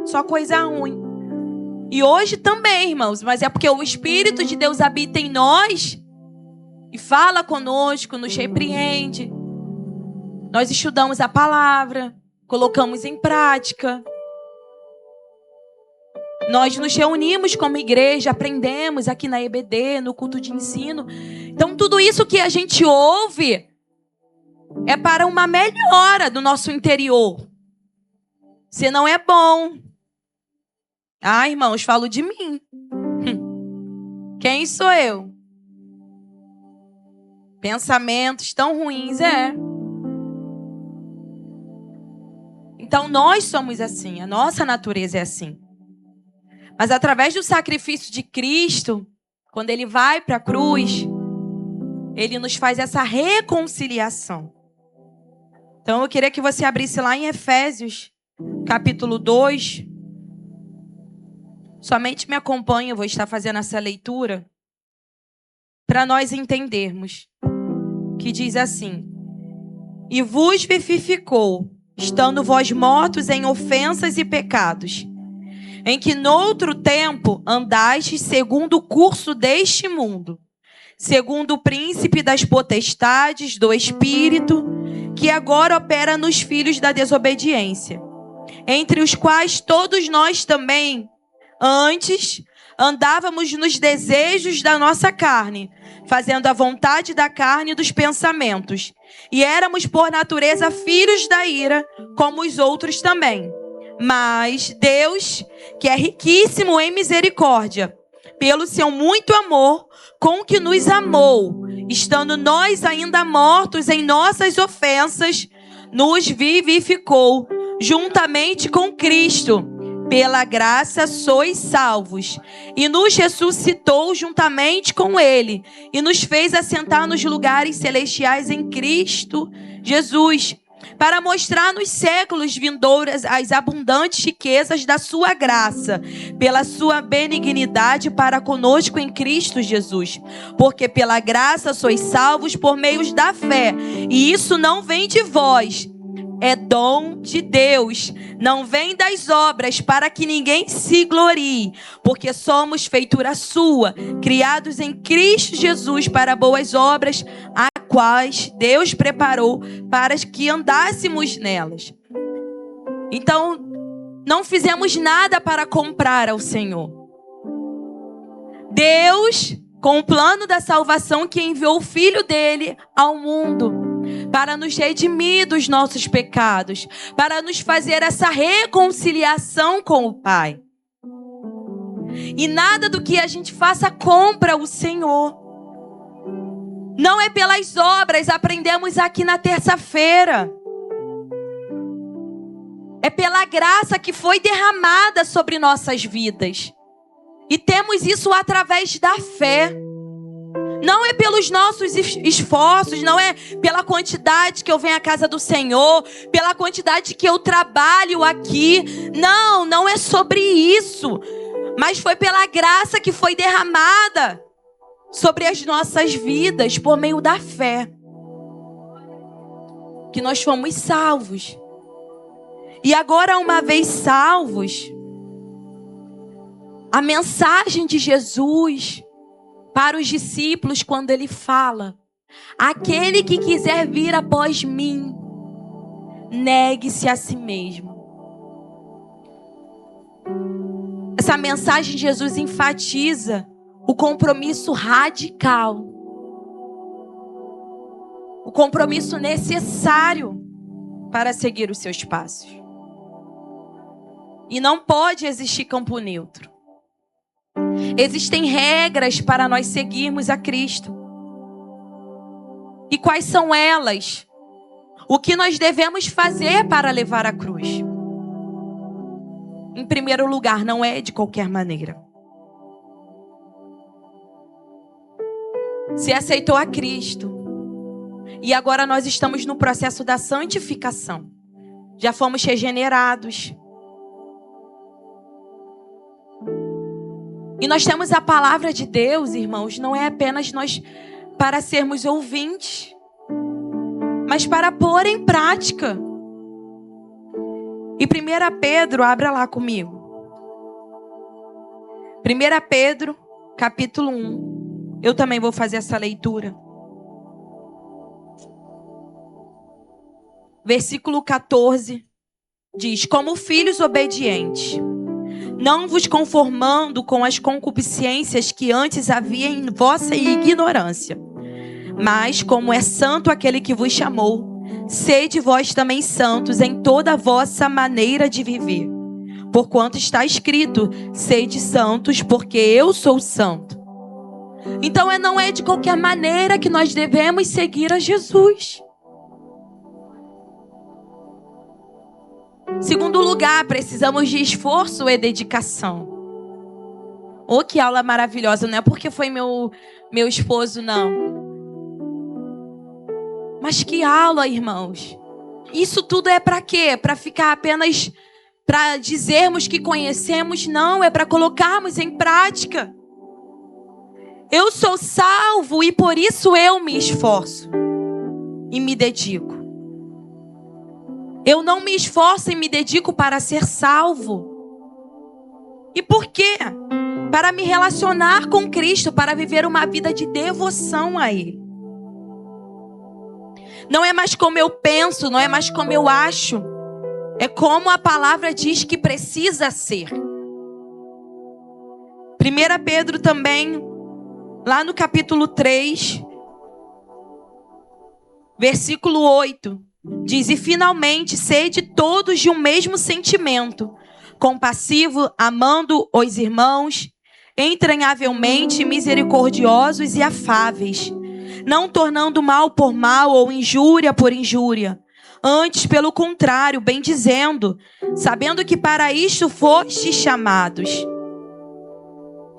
só coisa ruim. E hoje também, irmãos, mas é porque o Espírito de Deus habita em nós e fala conosco, nos repreende. Nós estudamos a palavra, colocamos em prática. Nós nos reunimos como igreja, aprendemos aqui na EBD, no culto de ensino. Então, tudo isso que a gente ouve é para uma melhora do nosso interior. Você não é bom. Ah, irmãos, falo de mim. Quem sou eu? Pensamentos tão ruins, Então, nós somos assim, a nossa natureza é assim. Mas através do sacrifício de Cristo, quando ele vai para a cruz, ele nos faz essa reconciliação. Então, eu queria que você abrisse lá em Efésios, capítulo 2. Somente me acompanhe, eu vou estar fazendo essa leitura para nós entendermos. Que diz assim:
e vos vivificou, estando vós mortos em ofensas e pecados, em que noutro tempo andastes segundo o curso deste mundo, segundo o príncipe das potestades do Espírito, que agora opera nos filhos da desobediência, entre os quais todos nós também, antes, andávamos nos desejos da nossa carne, fazendo a vontade da carne e dos pensamentos, e éramos por natureza filhos da ira, como os outros também. Mas Deus, que é riquíssimo em misericórdia, pelo seu muito amor, com que nos amou, estando nós ainda mortos em nossas ofensas, nos vivificou juntamente com Cristo. Pela graça sois salvos, e nos ressuscitou juntamente com Ele, e nos fez assentar nos lugares celestiais em Cristo Jesus, para mostrar nos séculos vindouros as abundantes riquezas da sua graça, pela sua benignidade para conosco em Cristo Jesus. Porque pela graça sois salvos por meio da fé, e isso não vem de vós, é dom de Deus, não vem das obras, para que ninguém se glorie, porque somos feitura sua, criados em Cristo Jesus para boas obras, a quais Deus preparou para que andássemos nelas. Então, não fizemos nada para comprar ao Senhor. Deus, com o plano da salvação, que enviou o Filho dele ao mundo, para nos redimir dos nossos pecados, para nos fazer essa reconciliação com o Pai. E nada do que a gente faça compra o Senhor. Não é pelas obras, aprendemos aqui na terça-feira. É pela graça que foi derramada sobre nossas vidas. E temos isso através da fé. Não é pelos nossos esforços, não é pela quantidade que eu venho à casa do Senhor, pela quantidade que eu trabalho aqui. Não, não é sobre isso. Mas foi pela graça que foi derramada sobre as nossas vidas por meio da fé, que nós fomos salvos. E agora, uma vez salvos, a mensagem de Jesus para os discípulos, quando ele fala: aquele que quiser vir após mim, negue-se a si mesmo. Essa mensagem de Jesus enfatiza o compromisso radical, o compromisso necessário para seguir os seus passos. E não pode existir campo neutro. Existem regras para nós seguirmos a Cristo. E quais são elas? O que nós devemos fazer para levar a cruz? Em primeiro lugar, não é de qualquer maneira. Se aceitou a Cristo, e agora nós estamos no processo da santificação. Já fomos regenerados. E nós temos a palavra de Deus, irmãos, não é apenas nós para sermos ouvintes, mas para pôr em prática. E 1 Pedro, abra lá comigo. 1 Pedro, capítulo 1. Eu também vou fazer essa leitura. Versículo 14 diz: como filhos obedientes, não vos conformando com as concupiscências que antes havia em vossa ignorância, mas como é santo aquele que vos chamou, sede vós também santos em toda a vossa maneira de viver. Porquanto está escrito: sede santos, porque eu sou santo. Então não é de qualquer maneira que nós devemos seguir a Jesus. Segundo lugar, precisamos de esforço e dedicação. Oh, que aula maravilhosa, não é porque foi meu esposo, não. Mas que aula, irmãos. Isso tudo é para quê? Para ficar apenas, para dizermos que conhecemos? Não, é para colocarmos em prática. Eu sou salvo e por isso eu me esforço e me dedico. Eu não me esforço e me dedico para ser salvo. E por quê? Para me relacionar com Cristo, para viver uma vida de devoção a Ele. Não é mais como eu penso, não é mais como eu acho. É como a palavra diz que precisa ser. 1 Pedro também, lá no capítulo 3, versículo 8, diz: e finalmente sede todos de um mesmo sentimento, compassivo, amando os irmãos, entranhavelmente misericordiosos e afáveis, não tornando mal por mal ou injúria por injúria. Antes, pelo contrário, bendizendo, sabendo que para isto fostes chamados.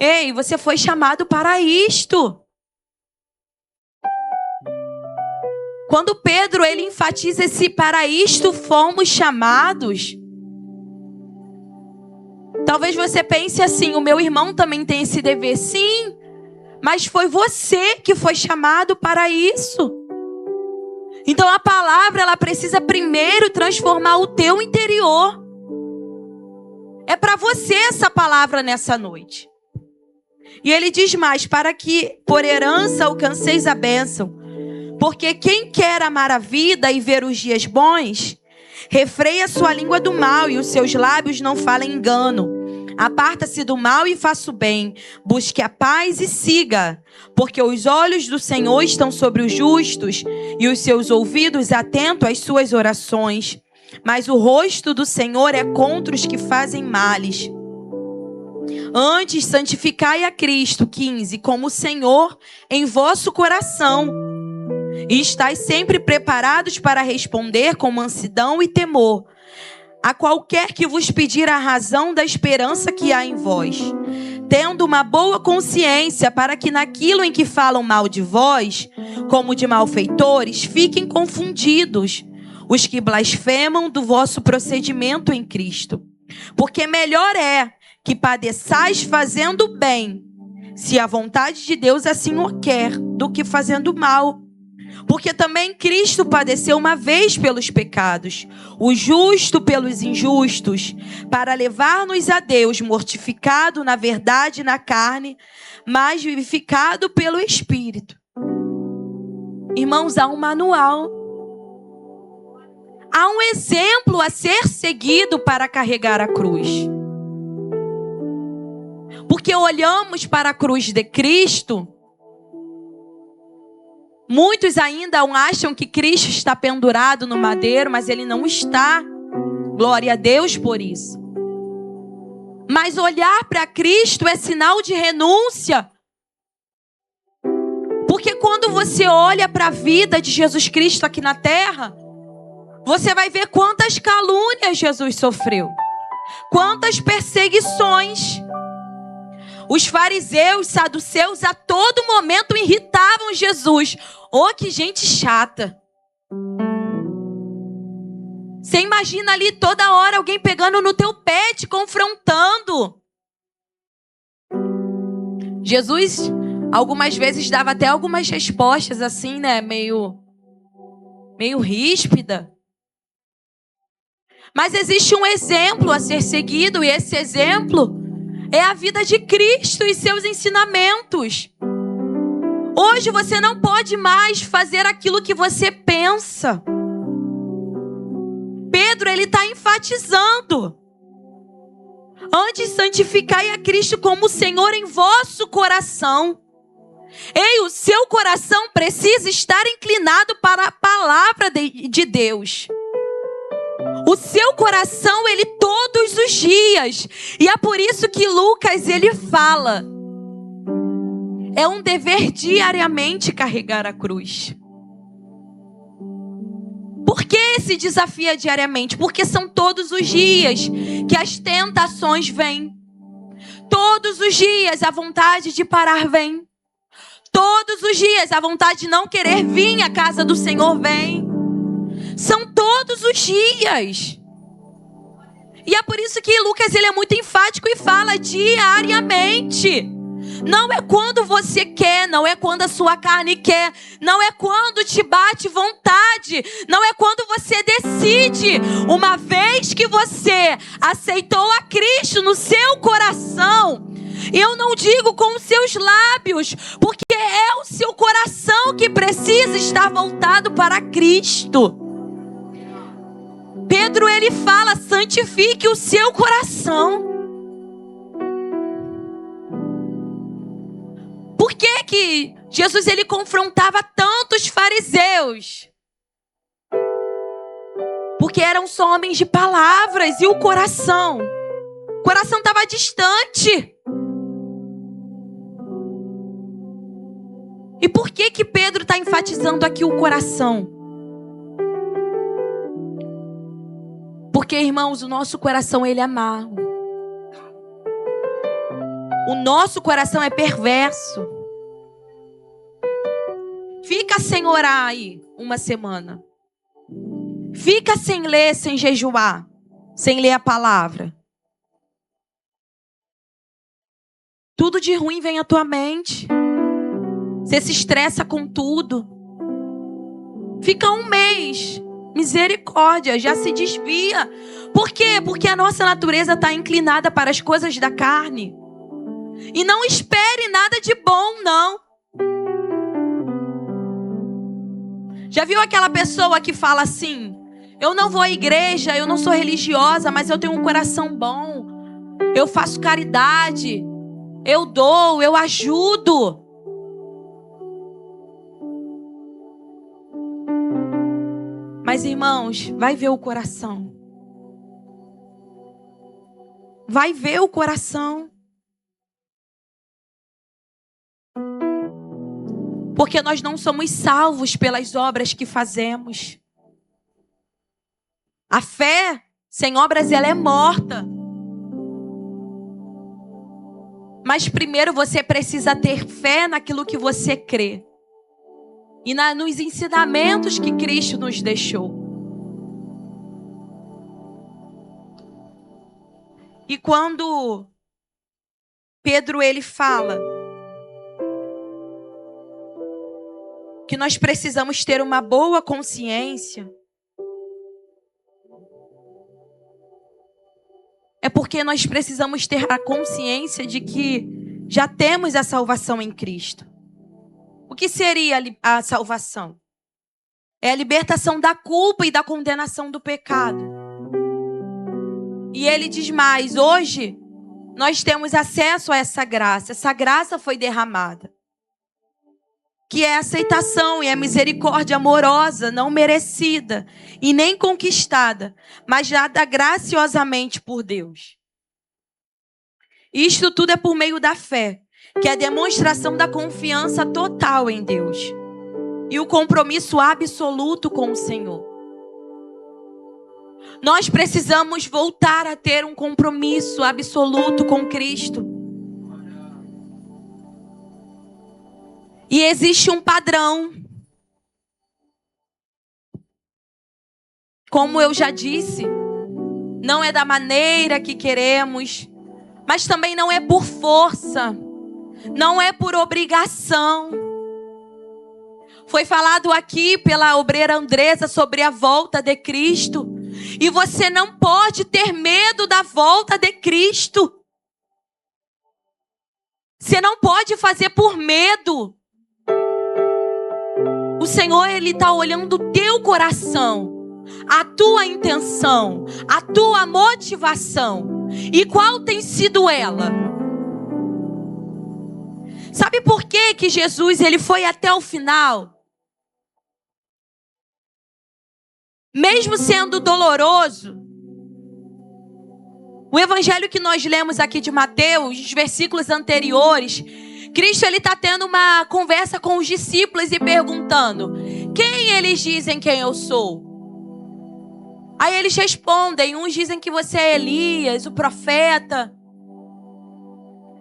Ei, você foi chamado para isto. Quando Pedro ele enfatiza esse para isto fomos chamados, talvez você pense assim: o meu irmão também tem esse dever. Sim, mas foi você que foi chamado para isso. Então a palavra ela precisa primeiro transformar o teu interior. É para você essa palavra nessa noite. E ele diz mais: para que por herança alcanceis a bênção. Porque quem quer amar a vida e ver os dias bons, refreia sua língua do mal e os seus lábios não falem engano. Aparta-se do mal e faça o bem. Busque a paz e siga. Porque os olhos do Senhor estão sobre os justos e os seus ouvidos atentos às suas orações. Mas o rosto do Senhor é contra os que fazem males. Antes, santificai a Cristo, 15, como o Senhor em vosso coração. E estais sempre preparados para responder com mansidão e temor a qualquer que vos pedir a razão da esperança que há em vós, tendo uma boa consciência, para que naquilo em que falam mal de vós, como de malfeitores, fiquem confundidos os que blasfemam do vosso procedimento em Cristo. Porque melhor é que padeçais fazendo bem, se a vontade de Deus assim o quer, do que fazendo mal. Porque também Cristo padeceu uma vez pelos pecados, o justo pelos injustos, para levar-nos a Deus, mortificado na verdade e na carne, mas vivificado pelo Espírito. Irmãos, há um manual. Há um exemplo a ser seguido para carregar a cruz. Porque olhamos para a cruz de Cristo, muitos ainda acham que Cristo está pendurado no madeiro, mas ele não está. Glória a Deus por isso. Mas olhar para Cristo é sinal de renúncia. Porque quando você olha para a vida de Jesus Cristo aqui na terra, você vai ver quantas calúnias Jesus sofreu. Quantas perseguições. Os fariseus, saduceus, a todo momento irritavam Jesus. Oh, que gente chata. Você imagina ali toda hora alguém pegando no teu pé, te confrontando. Jesus, algumas vezes, dava até algumas respostas assim, né? Meio ríspida. Mas existe um exemplo a ser seguido, e esse exemplo é a vida de Cristo e seus ensinamentos. Hoje você não pode mais fazer aquilo que você pensa. Pedro, ele está enfatizando. Antes, santificai a Cristo como o Senhor em vosso coração. Ei, o seu coração precisa estar inclinado para a palavra de Deus. O seu coração, ele todos os dias. E é por isso que Lucas, ele fala. É um dever diariamente carregar a cruz. Por que esse desafio diariamente? Porque são todos os dias que as tentações vêm. Todos os dias a vontade de parar vem. Todos os dias a vontade de não querer vir à casa do Senhor vem. São todos os dias. E é por isso que Lucas ele é muito enfático e fala diariamente. Não é quando você quer, não é quando a sua carne quer, não é quando te bate vontade, não é quando você decide. decide, uma vez que você aceitou a Cristo no seu coração, eu não digo com os seus lábios, porque é o seu coração que precisa estar voltado para Cristo. Pedro, ele fala, santifique o seu coração. Por que Jesus ele confrontava tantos fariseus? Porque eram só homens de palavras e o coração estava distante. E por que Pedro está enfatizando aqui o coração? Porque, irmãos, o nosso coração ele é amargo. O nosso coração é perverso. Fica sem orar aí uma semana. Fica sem ler, sem jejuar, sem ler a palavra. Tudo de ruim vem à tua mente. Você se estressa com tudo. Fica um mês. Misericórdia, já se desvia. Por quê? Porque a nossa natureza está inclinada para as coisas da carne. E não espere nada de bom, não. Já viu aquela pessoa que fala assim: eu não vou à igreja, eu não sou religiosa, mas eu tenho um coração bom. Eu faço caridade. Eu dou, eu ajudo. Mas, irmãos, vai ver o coração. Vai ver o coração. Porque nós não somos salvos pelas obras que fazemos. A fé sem obras, ela é morta. Mas primeiro você precisa ter fé naquilo que você crê. E nos ensinamentos que Cristo nos deixou. E quando Pedro ele fala que nós precisamos ter uma boa consciência, é porque nós precisamos ter a consciência de que já temos a salvação em Cristo. O que seria a salvação? É a libertação da culpa e da condenação do pecado. E ele diz mais, hoje nós temos acesso a essa graça. Essa graça foi derramada. Que é a aceitação e a misericórdia amorosa, não merecida e nem conquistada, mas dada graciosamente por Deus. Isto tudo é por meio da fé, que é a demonstração da confiança total em Deus e o compromisso absoluto com o Senhor. Nós precisamos voltar a ter um compromisso absoluto com Cristo. E existe um padrão. Como eu já disse, não é da maneira que queremos, mas também não é por força, não é por obrigação. Foi falado aqui pela obreira Andresa sobre a volta de Cristo. E você não pode ter medo da volta de Cristo. Você não pode fazer por medo. O Senhor, Ele está olhando o teu coração, a tua intenção, a tua motivação. E qual tem sido ela? Sabe por que Jesus ele foi até o final? Mesmo sendo doloroso, o evangelho que nós lemos aqui de Mateus, os versículos anteriores, Cristo ele está tendo uma conversa com os discípulos e perguntando: quem eles dizem quem eu sou? Aí eles respondem, uns dizem que você é Elias, o profeta.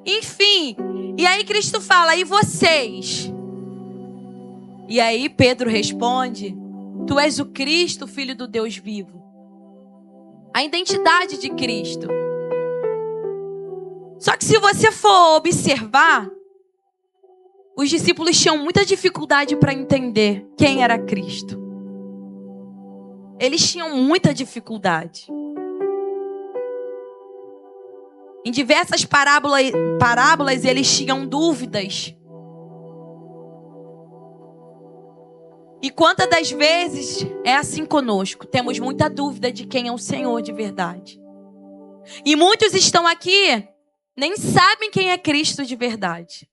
Enfim, e aí Cristo fala, e vocês? E aí Pedro responde, tu és o Cristo, filho do Deus vivo. A identidade de Cristo. Só que se você for observar, os discípulos tinham muita dificuldade para entender quem era Cristo. Eles tinham muita dificuldade. Em diversas parábolas eles tinham dúvidas. E quantas das vezes é assim conosco? Temos muita dúvida de quem é o Senhor de verdade. E muitos estão aqui, nem sabem quem é Cristo de verdade.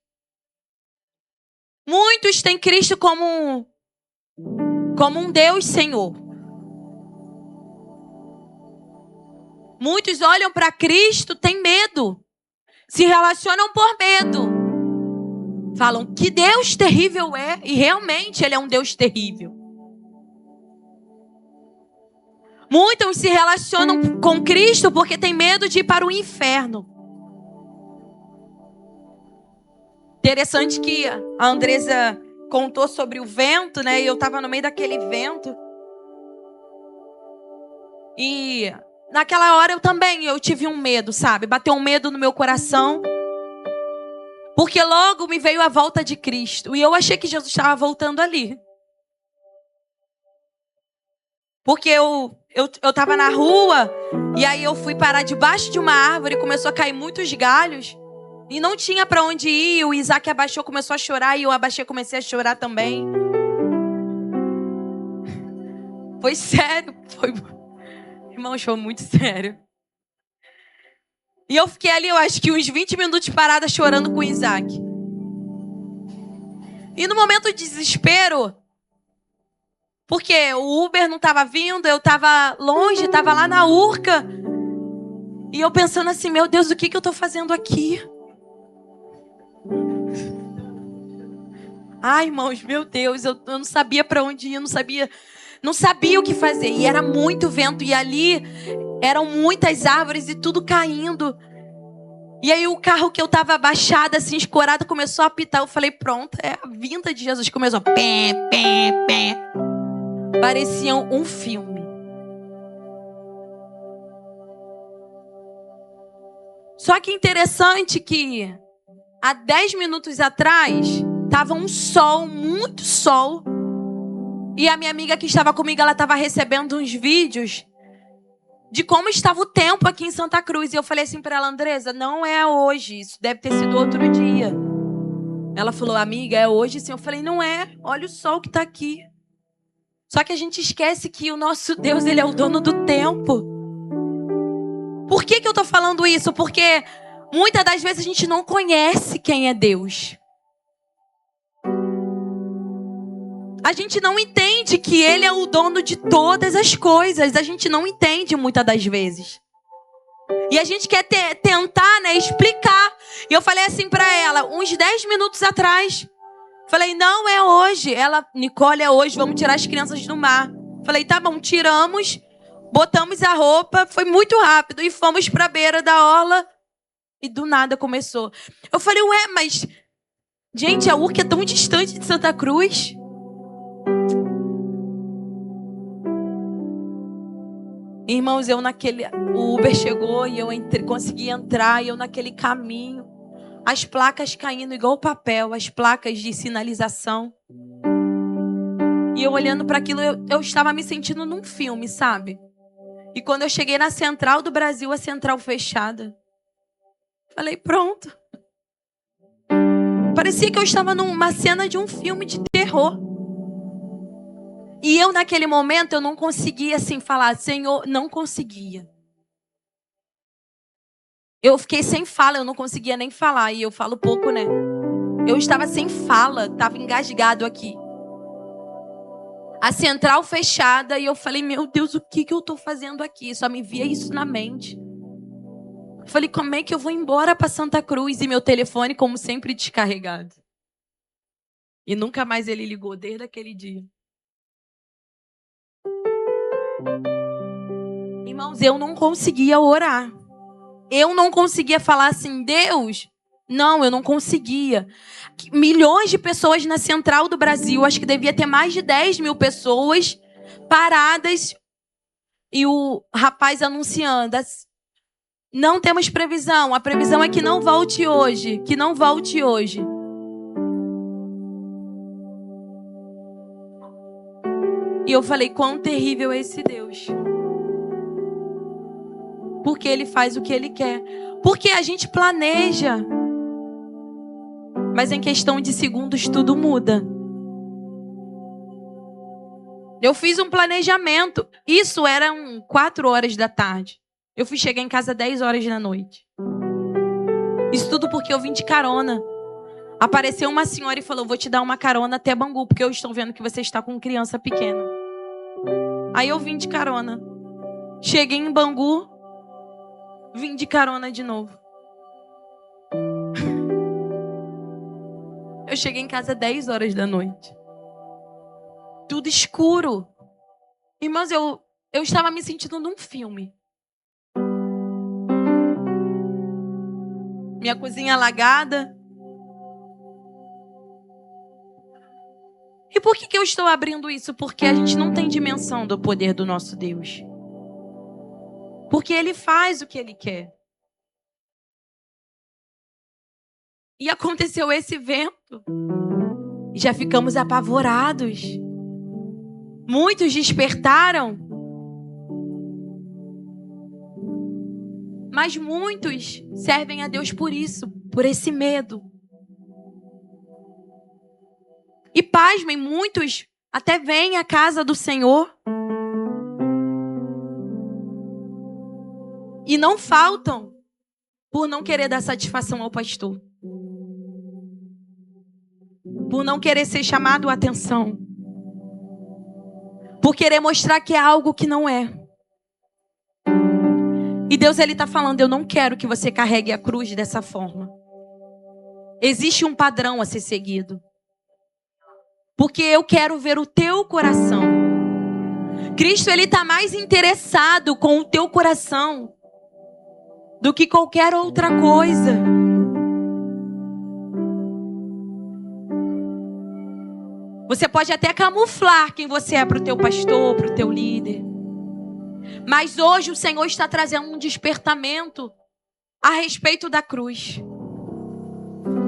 Muitos têm Cristo como um Deus Senhor. Muitos olham para Cristo, têm medo. Se relacionam por medo. Falam que Deus terrível é. E realmente Ele é um Deus terrível. Muitos se relacionam com Cristo porque têm medo de ir para o inferno. Interessante que a Andresa contou sobre o vento, né? E eu estava no meio daquele vento. E naquela hora eu tive um medo, sabe? Bateu um medo no meu coração. Porque logo me veio a volta de Cristo. E eu achei que Jesus estava voltando ali. Porque eu estava na rua. E aí eu fui parar debaixo de uma árvore. E começou a cair muitos galhos. E não tinha para onde ir. O Isaac abaixou, começou a chorar. E eu abaixei, comecei a chorar também. Foi sério. Irmãos, foi muito sério. E eu fiquei ali, eu acho que uns 20 minutos parada chorando com o Isaac. E no momento de desespero, porque o Uber não estava vindo, eu estava longe, estava lá na Urca. E eu pensando assim, meu Deus, o que eu estou fazendo aqui? Ai, irmãos, meu Deus, eu não sabia para onde ir, não sabia o que fazer. E era muito vento, e ali eram muitas árvores e tudo caindo. E aí o carro que eu estava abaixada, assim, escorada, começou a apitar. Eu falei, pronto, é a vinda de Jesus. Começou, pé, pé, pé. Parecia um filme. Só que interessante que há 10 minutos atrás, estava um sol, muito sol. E a minha amiga que estava comigo, ela estava recebendo uns vídeos de como estava o tempo aqui em Santa Cruz. E eu falei assim para ela, Andresa, não é hoje, isso deve ter sido outro dia. Ela falou, amiga, é hoje sim. Eu falei, não é, olha o sol que está aqui. Só que a gente esquece que o nosso Deus, Ele é o dono do tempo. Por que eu estou falando isso? Porque muitas das vezes a gente não conhece quem é Deus. A gente não entende que Ele é o dono de todas as coisas. A gente não entende muitas das vezes. E a gente quer tentar, né, explicar. E eu falei assim para ela, uns 10 minutos atrás. Falei, não é hoje. Ela, Nicole, é hoje, vamos tirar as crianças do mar. Falei, tá bom, tiramos, botamos a roupa, foi muito rápido. E fomos para a beira da orla. E do nada começou. Eu falei, ué, mas... Gente, a Urca é tão distante de Santa Cruz. Irmãos, o Uber chegou e eu consegui entrar, e eu naquele caminho, as placas caindo igual papel, as placas de sinalização. E eu olhando para aquilo, eu estava me sentindo num filme, sabe? E quando eu cheguei na Central do Brasil, a central fechada, falei, pronto. Parecia que eu estava numa cena de um filme de terror. E eu, naquele momento, eu não conseguia, assim, falar, Senhor, não conseguia. Eu fiquei sem fala, eu não conseguia nem falar. E eu falo pouco, né? Eu estava sem fala, estava engasgado aqui. A central fechada, e eu falei, meu Deus, o que eu estou fazendo aqui? Só me via isso na mente. Eu falei, como é que eu vou embora para Santa Cruz? E meu telefone, como sempre, descarregado. E nunca mais ele ligou, desde aquele dia. Irmãos, eu não conseguia orar. Eu não conseguia falar assim, Deus. Não, eu não conseguia. Milhões de pessoas na Central do Brasil, acho que devia ter mais de 10 mil pessoas paradas. E o rapaz anunciando, não temos previsão. A previsão é que não volte hoje. Que não volte hoje. E eu falei, quão terrível é esse Deus. Porque Ele faz o que Ele quer. Porque a gente planeja. Mas em questão de segundos tudo muda. Eu fiz um planejamento. Isso eram 4 horas da tarde. Eu fui chegar em casa 10 horas da noite. Isso tudo porque eu vim de carona. Apareceu uma senhora e falou, vou te dar uma carona até Bangu, porque eu estou vendo que você está com criança pequena. Aí eu vim de carona. Cheguei em Bangu, vim de carona de novo. Eu cheguei em casa 10 horas da noite. Tudo escuro. Irmãos, eu estava me sentindo num filme. Minha cozinha alagada. E por que eu estou abrindo isso? Porque a gente não tem dimensão do poder do nosso Deus. Porque Ele faz o que Ele quer. E aconteceu esse evento. E já ficamos apavorados. Muitos despertaram. Mas muitos servem a Deus por isso, por esse medo. E pasmem, muitos até vêm à casa do Senhor. E não faltam por não querer dar satisfação ao pastor. Por não querer ser chamado a atenção. Por querer mostrar que é algo que não é. E Deus, Ele está falando, eu não quero que você carregue a cruz dessa forma. Existe um padrão a ser seguido. Porque eu quero ver o teu coração. Cristo, Ele está mais interessado com o teu coração do que qualquer outra coisa. Você pode até camuflar quem você é para o teu pastor, para o teu líder. Mas hoje o Senhor está trazendo um despertamento a respeito da cruz.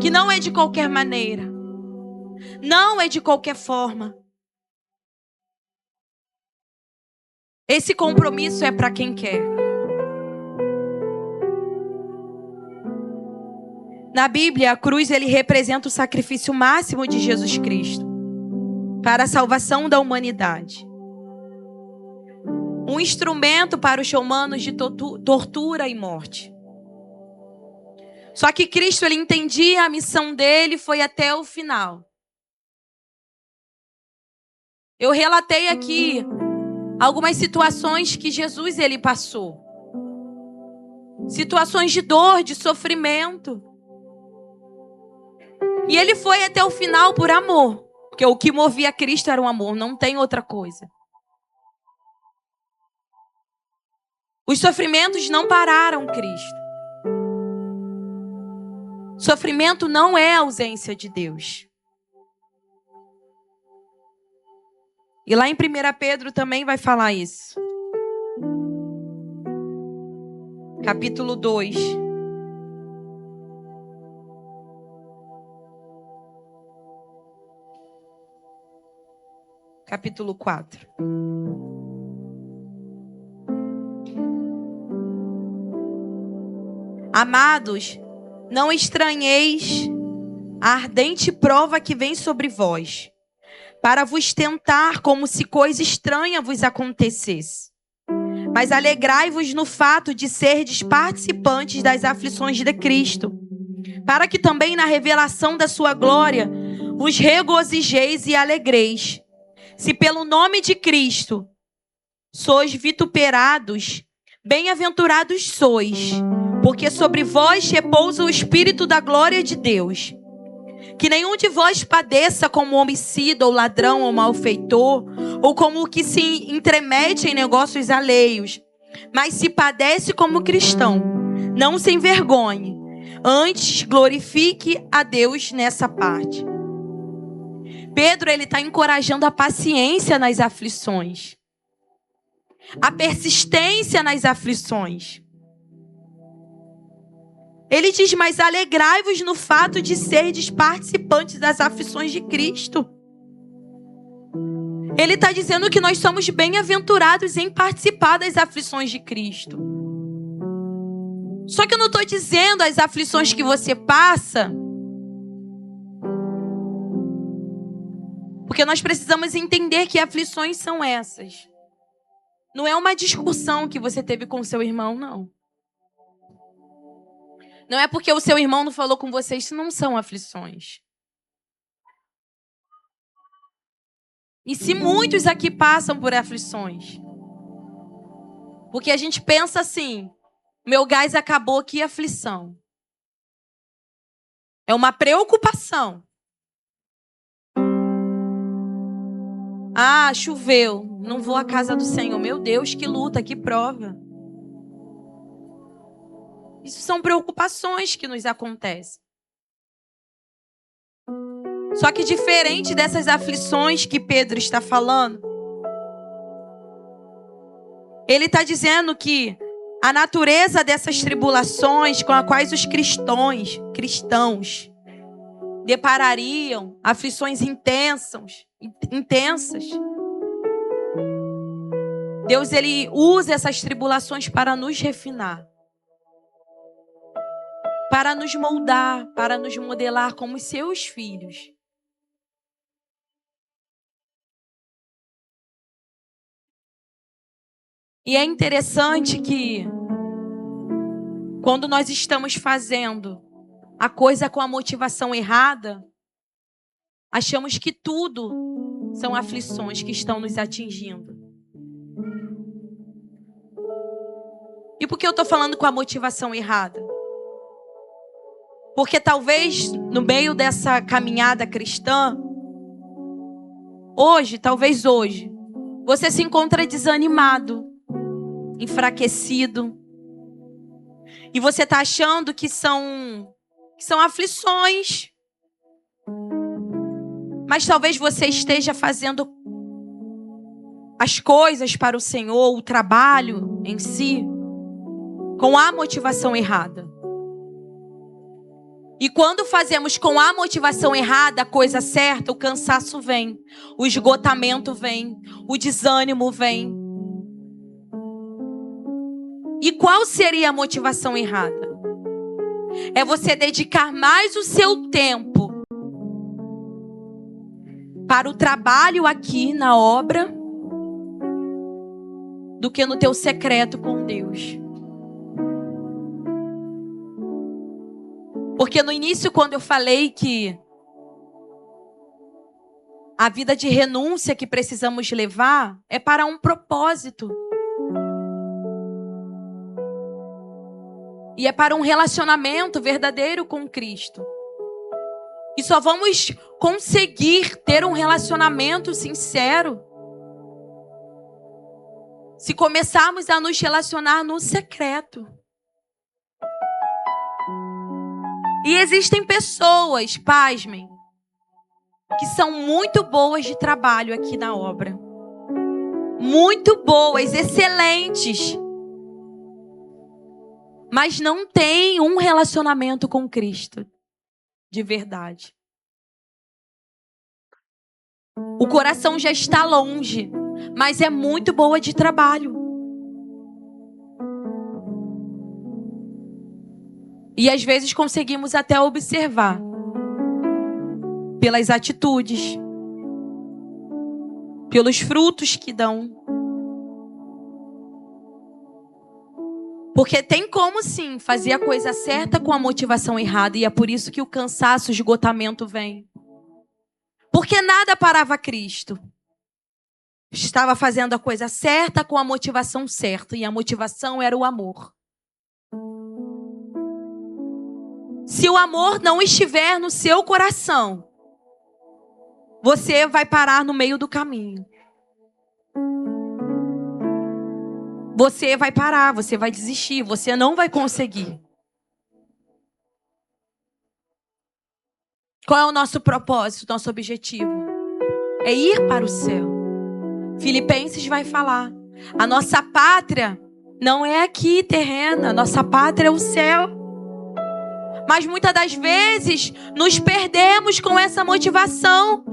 Que não é de qualquer maneira. Não é de qualquer forma. Esse compromisso é para quem quer. Na Bíblia, a cruz ele representa o sacrifício máximo de Jesus Cristo para a salvação da humanidade. Um instrumento para os humanos de tortura e morte. Só que Cristo ele entendia a missão dele foi até o final. Eu relatei aqui algumas situações que Jesus ele passou. Situações de dor, de sofrimento. E ele foi até o final por amor. Porque o que movia Cristo era o amor, não tem outra coisa. Os sofrimentos não pararam Cristo. Sofrimento não é ausência de Deus. E lá em 1 Pedro também vai falar isso. Capítulo 2. Capítulo 4. Amados, não estranheis a ardente prova que vem sobre vós, para vos tentar como se coisa estranha vos acontecesse. Mas alegrai-vos no fato de serdes participantes das aflições de Cristo, para que também na revelação da sua glória vos regozijeis e alegreis. Se pelo nome de Cristo sois vituperados, bem-aventurados sois, porque sobre vós repousa o Espírito da glória de Deus. Que nenhum de vós padeça como homicida, ou ladrão, ou malfeitor, ou como o que se entremete em negócios alheios. Mas se padece como cristão, não se envergonhe. Antes, glorifique a Deus nessa parte. Pedro, ele está encorajando a paciência nas aflições. A persistência nas aflições. Ele diz, mas alegrai-vos no fato de serdes participantes das aflições de Cristo. Ele está dizendo que nós somos bem-aventurados em participar das aflições de Cristo. Só que eu não estou dizendo as aflições que você passa, porque nós precisamos entender que aflições são essas. Não é uma discussão que você teve com seu irmão, não. Não é porque o seu irmão não falou com você, isso não são aflições. E se muitos aqui passam por aflições, porque a gente pensa assim, meu gás acabou, que aflição. É uma preocupação. Ah, choveu, não vou à casa do Senhor. Meu Deus, que luta, que prova. Isso são preocupações que nos acontecem. Só que diferente dessas aflições que Pedro está falando, ele está dizendo que a natureza dessas tribulações com as quais os cristãos deparariam, aflições intensas. Deus, ele usa essas tribulações para nos refinar, para nos moldar, para nos modelar como seus filhos. E é interessante que, quando nós estamos fazendo a coisa com a motivação errada, achamos que tudo são aflições que estão nos atingindo. E por que eu estou falando com a motivação errada? Porque talvez no meio dessa caminhada cristã, talvez hoje, você se encontra desanimado, enfraquecido. E você está achando que são aflições. Mas talvez você esteja fazendo as coisas para o Senhor, o trabalho em si, com a motivação errada. E quando fazemos com a motivação errada a coisa certa, o cansaço vem, o esgotamento vem, o desânimo vem. E qual seria a motivação errada? É você dedicar mais o seu tempo para o trabalho aqui na obra do que no teu secreto com Deus. Porque no início, quando eu falei que a vida de renúncia que precisamos levar é para um propósito. E é para um relacionamento verdadeiro com Cristo. E só vamos conseguir ter um relacionamento sincero se começarmos a nos relacionar no secreto. E existem pessoas, pasmem, que são muito boas de trabalho aqui na obra. Muito boas, excelentes. Mas não tem um relacionamento com Cristo de verdade. O coração já está longe, mas é muito boa de trabalho. E às vezes conseguimos até observar pelas atitudes, pelos frutos que dão. Porque tem como sim fazer a coisa certa com a motivação errada. E é por isso que o cansaço, o esgotamento vem. Porque nada parava Cristo. Estava fazendo a coisa certa com a motivação certa. E a motivação era o amor. Se o amor não estiver no seu coração, você vai parar no meio do caminho. Você vai parar, você vai desistir, você não vai conseguir. Qual é o nosso propósito, nosso objetivo? É ir para o céu. Filipenses vai falar. A nossa pátria não é aqui terrena, a nossa pátria é o céu. Mas muitas das vezes nos perdemos com essa motivação,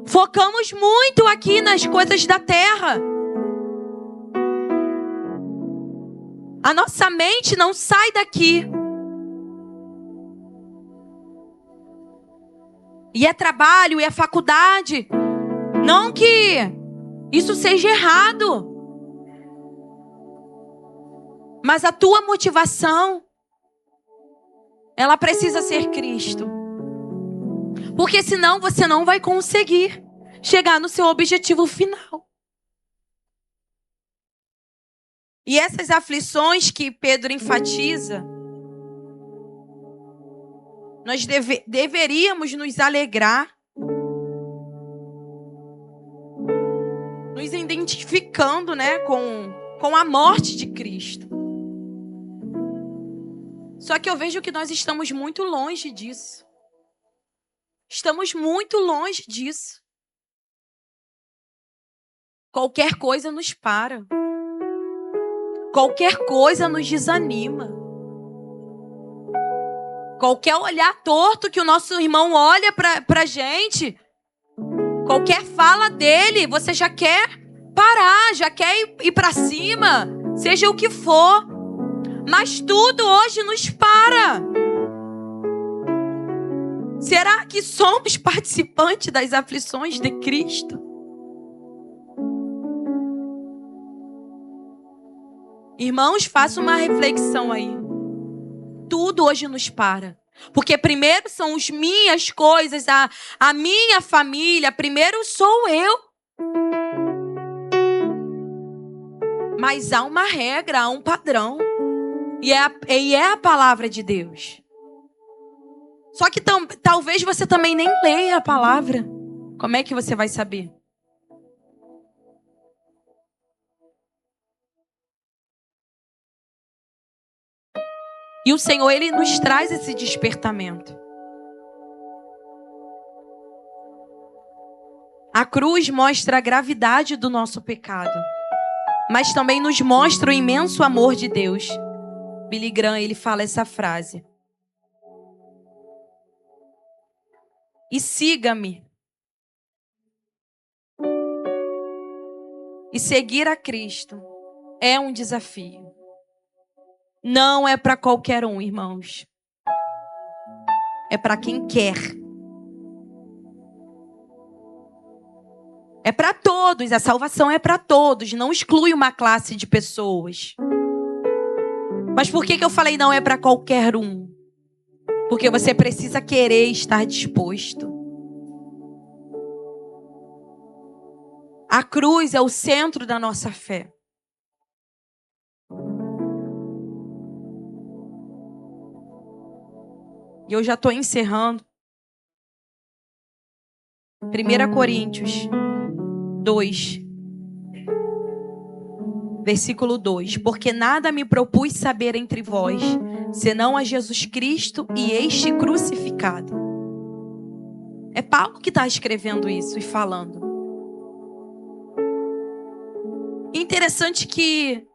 Focamos muito aqui nas coisas da terra. A nossa mente não sai daqui. E é trabalho, e é faculdade. Não que isso seja errado. Mas a tua motivação, ela precisa ser Cristo. Porque senão você não vai conseguir chegar no seu objetivo final. E essas aflições que Pedro enfatiza, nós deveríamos nos alegrar, nos identificando, né, com a morte de Cristo. Só que eu vejo que nós estamos muito longe disso. Estamos muito longe disso. Qualquer coisa nos para. Qualquer coisa nos desanima. Qualquer olhar torto que o nosso irmão olha pra gente, qualquer fala dele, você já quer parar, já quer ir pra cima, seja o que for. Mas tudo hoje nos para. Será que somos participantes das aflições de Cristo? Irmãos, faça uma reflexão aí. Tudo hoje nos para. Porque primeiro são as minhas coisas, a minha família, primeiro sou eu. Mas há uma regra, há um padrão. E é a palavra de Deus. Só que talvez você também nem leia a palavra. Como é que você vai saber? E o Senhor, Ele nos traz esse despertamento. A cruz mostra a gravidade do nosso pecado, mas também nos mostra o imenso amor de Deus. Billy Graham, ele fala essa frase. E siga-me. E seguir a Cristo é um desafio. Não é para qualquer um, irmãos. É para quem quer. É para todos, a salvação é para todos, não exclui uma classe de pessoas. Mas por que eu falei não é para qualquer um? Porque você precisa querer estar disposto. A cruz é o centro da nossa fé. E eu já estou encerrando. 1 Coríntios 2, versículo 2. Porque nada me propus saber entre vós, senão a Jesus Cristo e este crucificado. É Paulo que está escrevendo isso e falando. Interessante que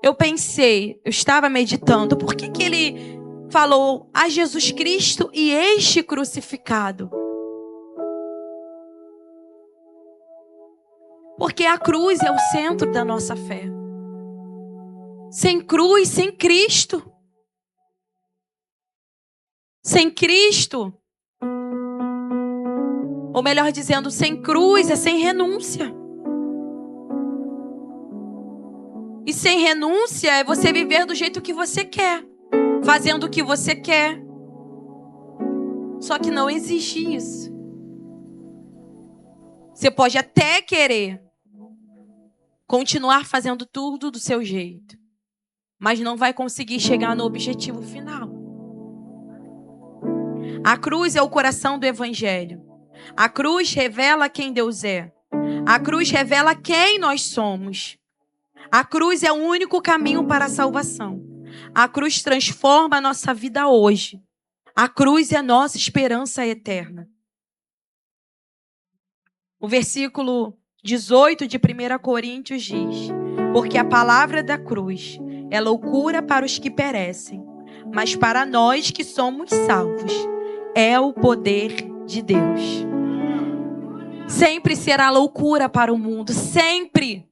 eu pensei, eu estava meditando, por que ele falou a Jesus Cristo e este crucificado? Porque a cruz é o centro da nossa fé. Sem cruz, sem Cristo. Sem Cristo. Ou melhor dizendo, sem cruz é sem renúncia. E sem renúncia é você viver do jeito que você quer. Fazendo o que você quer. Só que não existe isso. Você pode até querer continuar fazendo tudo do seu jeito, mas não vai conseguir chegar no objetivo final. A cruz é o coração do Evangelho. A cruz revela quem Deus é. A cruz revela quem nós somos. A cruz é o único caminho para a salvação. A cruz transforma a nossa vida hoje. A cruz é a nossa esperança eterna. O versículo 18 de 1 Coríntios diz: porque a palavra da cruz é loucura para os que perecem, mas para nós que somos salvos, é o poder de Deus. Sempre será loucura para o mundo. Sempre.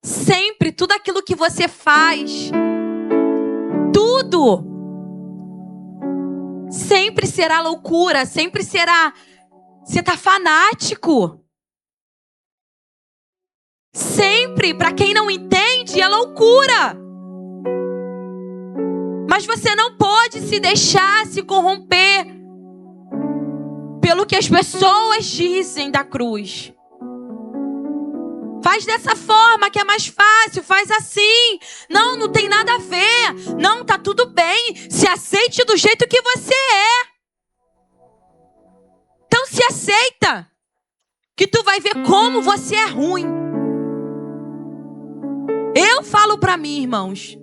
Sempre. Tudo aquilo que você faz. Tudo. Sempre será loucura. Sempre será... Você tá fanático. Sempre. Para quem não entende, é loucura. Mas você não pode se deixar se corromper pelo que as pessoas dizem da cruz. Faz dessa forma que é mais fácil, faz assim. Não, não tem nada a ver. Não, tá tudo bem. Se aceite do jeito que você é. Então se aceita, que tu vai ver como você é ruim. Eu falo pra mim, irmãos.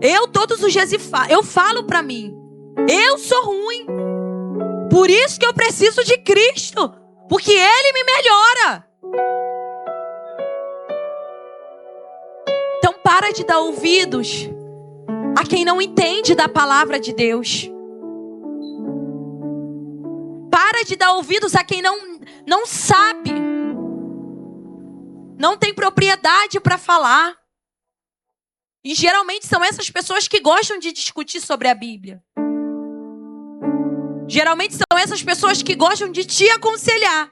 Eu todos os dias eu falo pra mim. Eu sou ruim. Por isso que eu preciso de Cristo. Porque Ele me melhora. Então para de dar ouvidos a quem não entende da palavra de Deus. Para de dar ouvidos a quem não sabe. Não tem propriedade para falar. E geralmente são essas pessoas que gostam de discutir sobre a Bíblia. Geralmente são essas pessoas que gostam de te aconselhar.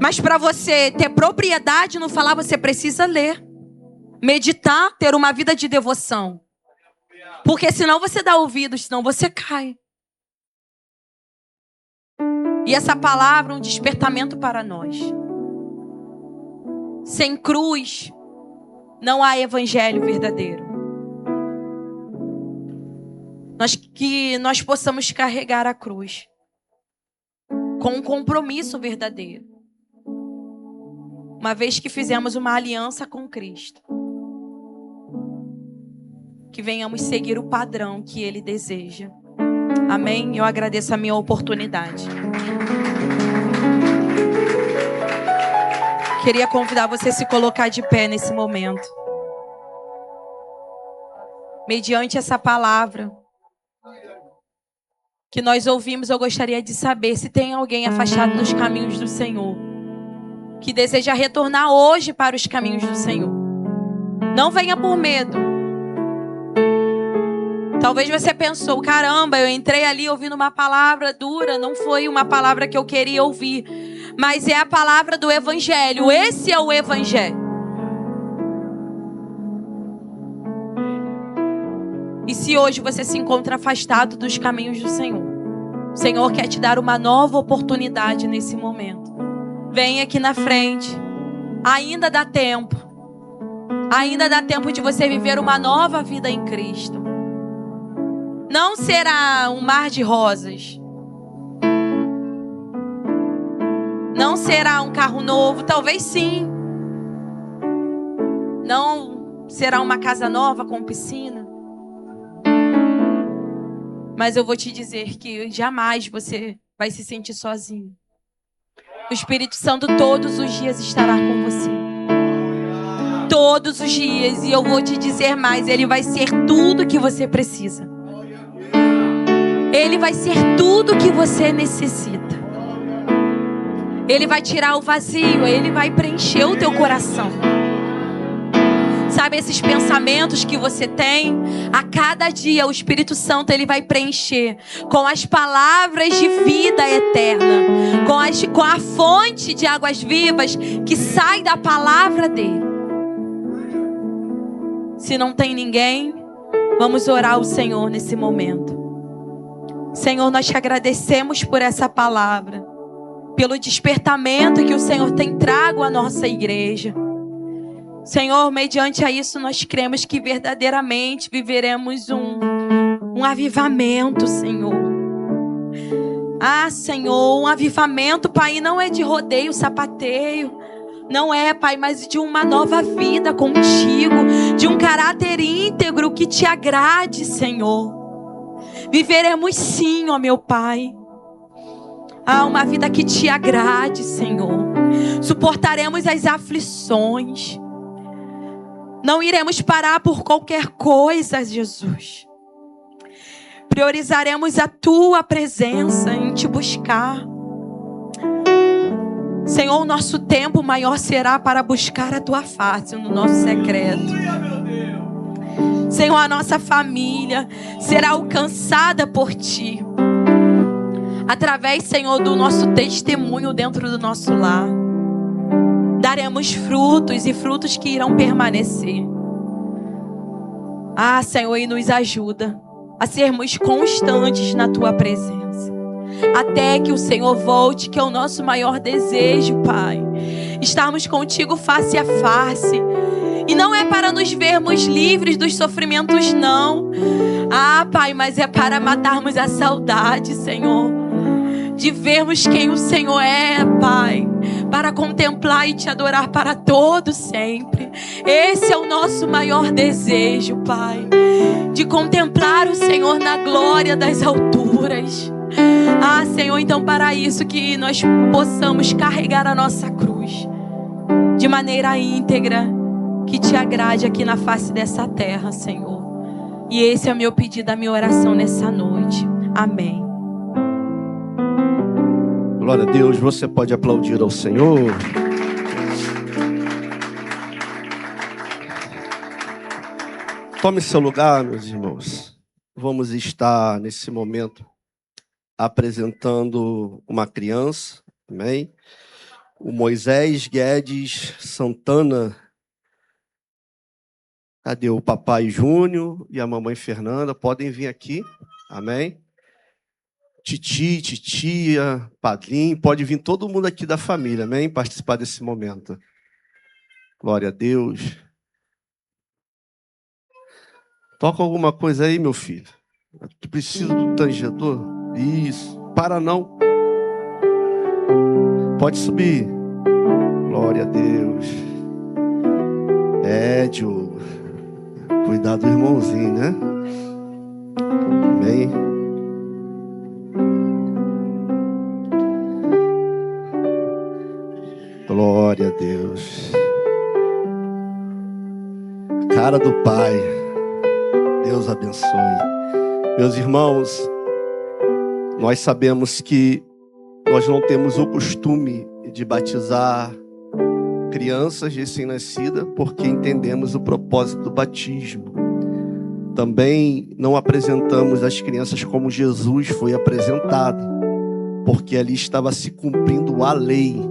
Mas para você ter propriedade no falar, você precisa ler, meditar, ter uma vida de devoção. Porque senão você dá ouvidos, senão você cai. E essa palavra é um despertamento para nós. Sem cruz, não há evangelho verdadeiro. Que nós possamos carregar a cruz com um compromisso verdadeiro. Uma vez que fizemos uma aliança com Cristo, que venhamos seguir o padrão que Ele deseja. Amém? Eu agradeço a minha oportunidade. Queria convidar você a se colocar de pé nesse momento. Mediante essa palavra que nós ouvimos, eu gostaria de saber se tem alguém afastado dos caminhos do Senhor, que deseja retornar hoje para os caminhos do Senhor. Não venha por medo. Talvez você pensou, caramba, eu entrei ali ouvindo uma palavra dura, não foi uma palavra que eu queria ouvir, mas é a palavra do Evangelho. Esse é o Evangelho. E se hoje você se encontra afastado dos caminhos do Senhor, o Senhor quer te dar uma nova oportunidade nesse momento. Vem aqui na frente. Ainda dá tempo. Ainda dá tempo de você viver uma nova vida em Cristo. Não será um mar de rosas. Não será um carro novo, talvez sim. Não será uma casa nova com piscina. Mas eu vou te dizer que jamais você vai se sentir sozinho. O Espírito Santo todos os dias estará com você. Todos os dias. E eu vou te dizer mais, Ele vai ser tudo que você precisa. Ele vai ser tudo que você necessita. Ele vai tirar o vazio, Ele vai preencher o teu coração. Sabe esses pensamentos que você tem? A cada dia o Espírito Santo Ele vai preencher com as palavras de vida eterna, com a fonte de águas vivas que sai da palavra dele. Se não tem ninguém, vamos orar ao Senhor nesse momento. Senhor, nós te agradecemos por essa palavra, pelo despertamento que o Senhor tem trago à nossa igreja. Senhor, mediante a isso nós cremos que verdadeiramente viveremos um avivamento, Senhor. Ah, Senhor, um avivamento, Pai, não é de rodeio, sapateio. Não é, Pai, mas de uma nova vida contigo, de um caráter íntegro que te agrade, Senhor. Viveremos sim, ó meu Pai. Ah, uma vida que te agrade, Senhor. Suportaremos as aflições. Não iremos parar por qualquer coisa, Jesus. Priorizaremos a tua presença em te buscar. Senhor, o nosso tempo maior será para buscar a tua face no nosso secreto. Senhor, a nossa família será alcançada por ti. Através, Senhor, do nosso testemunho dentro do nosso lar. Daremos frutos e frutos que irão permanecer. Ah, Senhor, e nos ajuda a sermos constantes na tua presença. Até que o Senhor volte, que é o nosso maior desejo, Pai. Estarmos contigo face a face. E não é para nos vermos livres dos sofrimentos, não. Ah, Pai, mas é para matarmos a saudade, Senhor. De vermos quem o Senhor é, Pai. Para contemplar e te adorar para todo sempre. Esse é o nosso maior desejo, Pai. De contemplar o Senhor na glória das alturas. Ah, Senhor, então para isso que nós possamos carregar a nossa cruz de maneira íntegra, que te agrade aqui na face dessa terra, Senhor. E esse é o meu pedido, a minha oração nessa noite. Amém.
Glória a Deus, você pode aplaudir ao Senhor. Tome seu lugar, meus irmãos. Vamos estar nesse momento apresentando uma criança, amém? O Moisés Guedes Santana. Cadê o papai Júnior e a mamãe Fernanda? Podem vir aqui, amém? Titi, titia, padrinho, pode vir todo mundo aqui da família, amém? Participar desse momento. Glória a Deus. Toca alguma coisa aí, meu filho. Tu precisa do tangedor? Isso. Para não. Pode subir. Glória a Deus. Diogo. Cuidado do irmãozinho, né? Amém. Glória a Deus. Cara do Pai. Deus abençoe. Meus irmãos, nós sabemos que nós não temos o costume de batizar crianças recém-nascidas porque entendemos o propósito do batismo. Também não apresentamos as crianças como Jesus foi apresentado, porque ali estava se cumprindo a lei,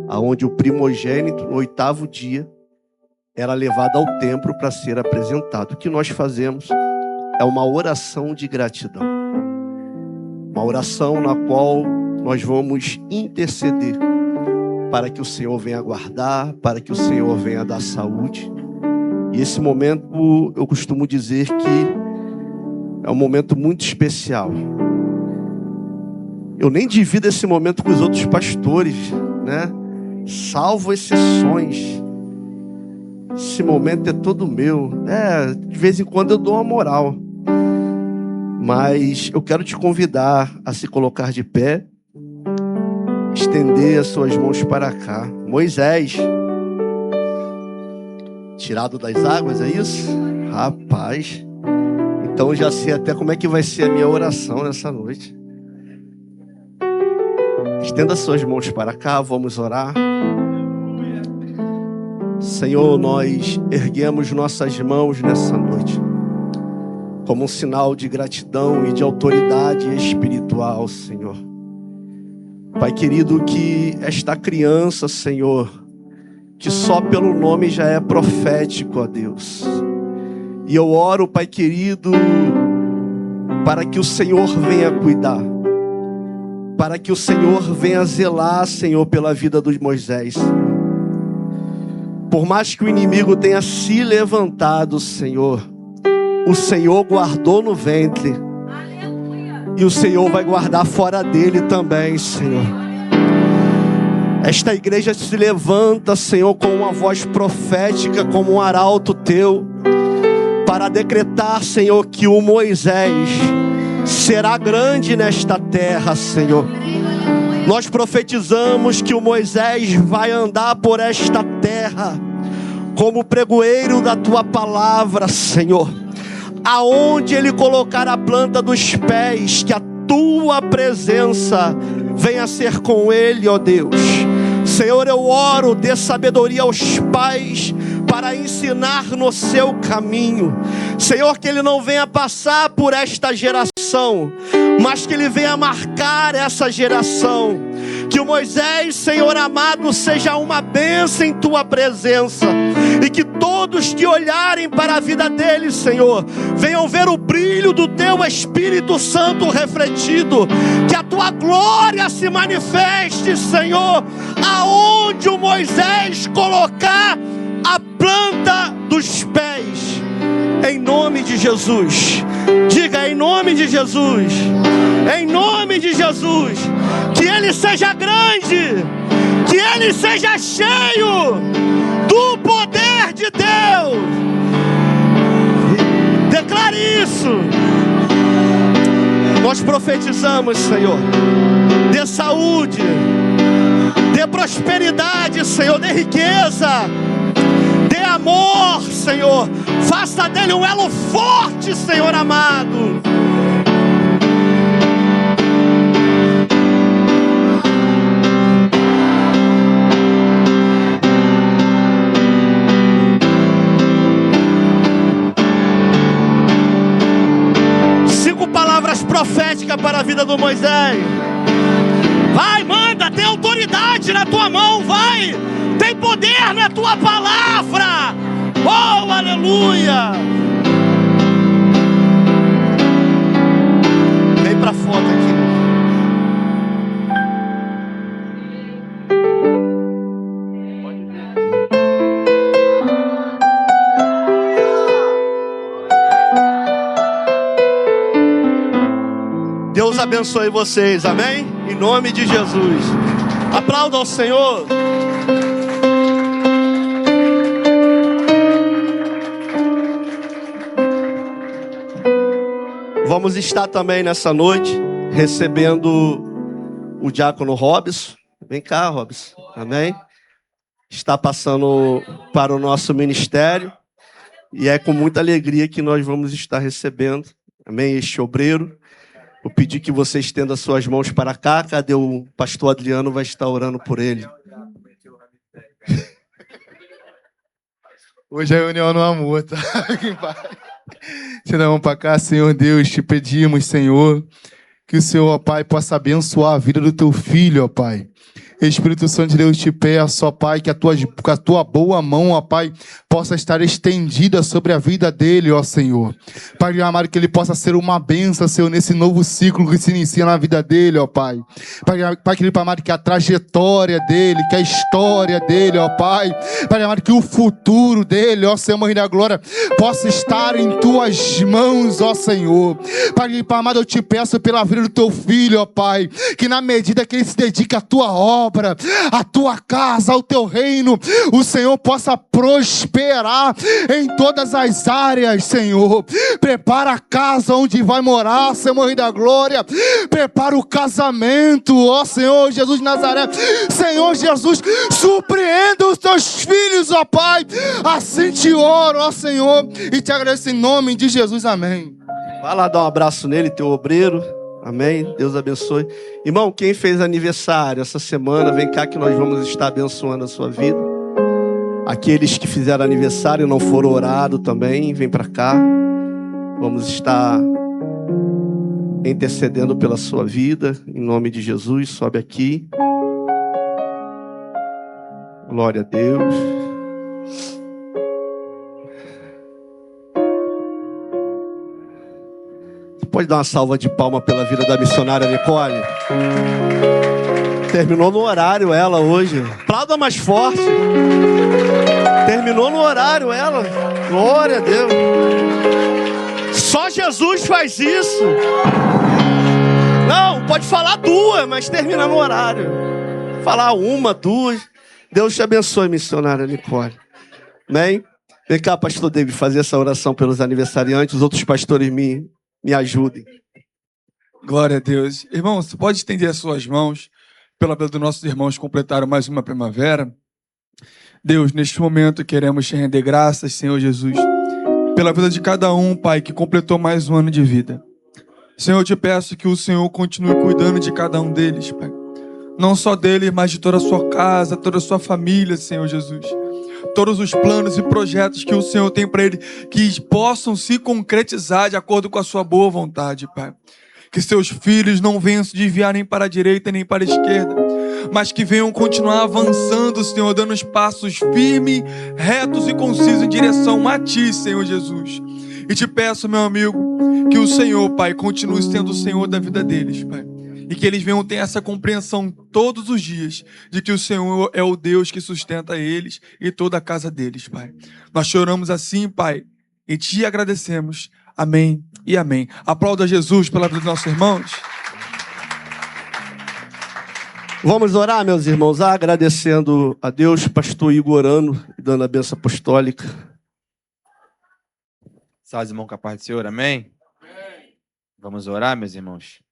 aonde o primogênito, no 8º dia, era levado ao templo para ser apresentado. O que nós fazemos é uma oração de gratidão. Uma oração na qual nós vamos interceder para que o Senhor venha guardar, para que o Senhor venha dar saúde. E esse momento, eu costumo dizer que é um momento muito especial. Eu nem divido esse momento com os outros pastores, né? Salvo exceções. Esse momento é todo meu. De vez em quando eu dou uma moral. Mas eu quero te convidar a se colocar de pé, estender as suas mãos para cá. Moisés, tirado das águas, é isso? Rapaz, então eu já sei até como é que vai ser a minha oração nessa noite. Estenda as suas mãos para cá, vamos orar. Senhor, nós erguemos nossas mãos nessa noite como um sinal de gratidão e de autoridade espiritual, Senhor. Pai querido, que esta criança, Senhor, que só pelo nome já é profético, ó Deus. E eu oro, Pai querido, para que o Senhor venha cuidar, para que o Senhor venha zelar, Senhor, pela vida dos Moisés. Por mais que o inimigo tenha se levantado, Senhor, o Senhor guardou no ventre. E o Senhor vai guardar fora dele também, Senhor. Esta igreja se levanta, Senhor, com uma voz profética, como um arauto teu, para decretar, Senhor, que o Moisés será grande nesta terra, Senhor. Nós profetizamos que o Moisés vai andar por esta terra como pregoeiro da tua palavra, Senhor, aonde ele colocar a planta dos pés, que a tua presença venha ser com ele, ó Deus. Senhor, eu oro, dê sabedoria aos pais para ensinar no seu caminho. Senhor, que ele não venha passar por esta geração, mas que ele venha marcar essa geração. Que o Moisés, Senhor amado, seja uma bênção em tua presença, e que todos que olharem para a vida dele, Senhor, venham ver o brilho do teu Espírito Santo refletido. Que a tua glória se manifeste, Senhor, aonde o Moisés colocar a planta dos pés. Em nome de Jesus. Diga: em nome de Jesus. Em nome de Jesus. Que ele seja grande, que ele seja cheio do poder de Deus. Declare isso. Nós profetizamos, Senhor, dê saúde, dê prosperidade, Senhor, dê riqueza, dê amor, Senhor. Faça dele um elo forte, Senhor amado. Profética para a vida do Moisés. Vai, manda, tem autoridade na tua mão, vai, tem poder na tua palavra. Oh, aleluia. Vem pra foto aqui. Deus abençoe vocês, amém? Em nome de Jesus. Aplauda ao Senhor. Vamos estar também nessa noite recebendo o diácono Robson. Vem cá, Robson. Amém? Está passando para o nosso ministério. E é com muita alegria que nós vamos estar recebendo, amém, este obreiro. Vou pedir que você estenda suas mãos para cá. Cadê o pastor Adriano? Vai estar orando por ele.
Hoje a reunião no amor, tá? Vamos para cá, Senhor Deus, te pedimos, Senhor, que o Senhor, ó Pai, possa abençoar a vida do teu filho, ó Pai. Espírito Santo de Deus, te peço, ó Pai, que a tua boa mão, ó Pai, possa estar estendida sobre a vida dele, ó Senhor. Pai amado, que ele possa ser uma bênção, Senhor, nesse novo ciclo que se inicia na vida dele, ó Pai. Pai querido, amado, que a trajetória dele, que a história dele, ó Pai. Pai amado, que o futuro dele, ó Senhor, Mãe da Glória, possa estar em tuas mãos, ó Senhor. Pai querido, amado, eu te peço pela vida do teu filho, ó Pai, que na medida que ele se dedica à tua obra, a tua casa, ao teu reino, o Senhor possa prosperar em todas as áreas, Senhor. Prepara a casa onde vai morar, Senhor da Glória. Prepara o casamento, ó Senhor Jesus de Nazaré. Senhor Jesus, surpreenda os teus filhos, ó Pai. Assim te oro, ó Senhor, e te agradeço em nome de Jesus, amém.
Vai lá dar um abraço nele, teu obreiro. Amém? Deus abençoe. Irmão, quem fez aniversário essa semana, vem cá que nós vamos estar abençoando a sua vida. Aqueles que fizeram aniversário e não foram orados também, vem para cá. Vamos estar intercedendo pela sua vida, em nome de Jesus. Sobe aqui. Glória a Deus. Pode dar uma salva de palma pela vida da missionária Nicole? Terminou no horário ela hoje. Aplauda mais forte. Terminou no horário ela. Glória a Deus. Só Jesus faz isso. Não, pode falar duas, mas termina no horário. Falar uma, duas. Deus te abençoe, missionária Nicole. Amém? Vem cá, pastor David, fazer essa oração pelos aniversariantes. Os outros pastores me ajudem.
Glória a Deus. Irmãos, você pode estender as suas mãos pela vida dos nossos irmãos que completaram mais uma primavera. Deus, neste momento queremos te render graças, Senhor Jesus, pela vida de cada um, Pai, que completou mais um ano de vida. Senhor, eu te peço que o Senhor continue cuidando de cada um deles, Pai. Não só deles, mas de toda a sua casa, toda a sua família, Senhor Jesus. Todos os planos e projetos que o Senhor tem para ele, que possam se concretizar de acordo com a sua boa vontade, Pai. Que seus filhos não venham se desviar nem para a direita nem para a esquerda, mas que venham continuar avançando, Senhor, dando os passos firmes, retos e concisos em direção a Ti, Senhor Jesus. E te peço, meu amigo, que o Senhor, Pai, continue sendo o Senhor da vida deles, Pai. E que eles venham ter essa compreensão todos os dias de que o Senhor é o Deus que sustenta eles e toda a casa deles, Pai. Nós choramos assim, Pai, e te agradecemos. Amém e amém. Aplauda Jesus pela vida dos nossos irmãos.
Vamos orar, meus irmãos, agradecendo a Deus, pastor Igor orando e dando a bênção apostólica.
Salve, irmão, com a paz do Senhor, amém? Vamos orar, meus irmãos.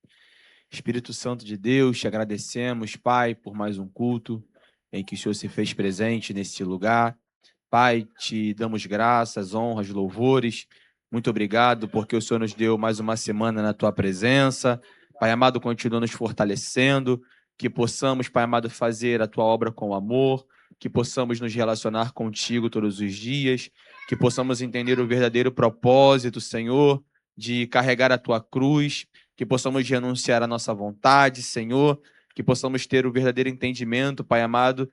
Espírito Santo de Deus, te agradecemos, Pai, por mais um culto em que o Senhor se fez presente neste lugar. Pai, te damos graças, honras, louvores. Muito obrigado porque o Senhor nos deu mais uma semana na tua presença. Pai amado, continua nos fortalecendo, que possamos, Pai amado, fazer a tua obra com amor, que possamos nos relacionar contigo todos os dias, que possamos entender o verdadeiro propósito, Senhor, de carregar a tua cruz, que possamos renunciar à nossa vontade, Senhor, que possamos ter o verdadeiro entendimento, Pai amado,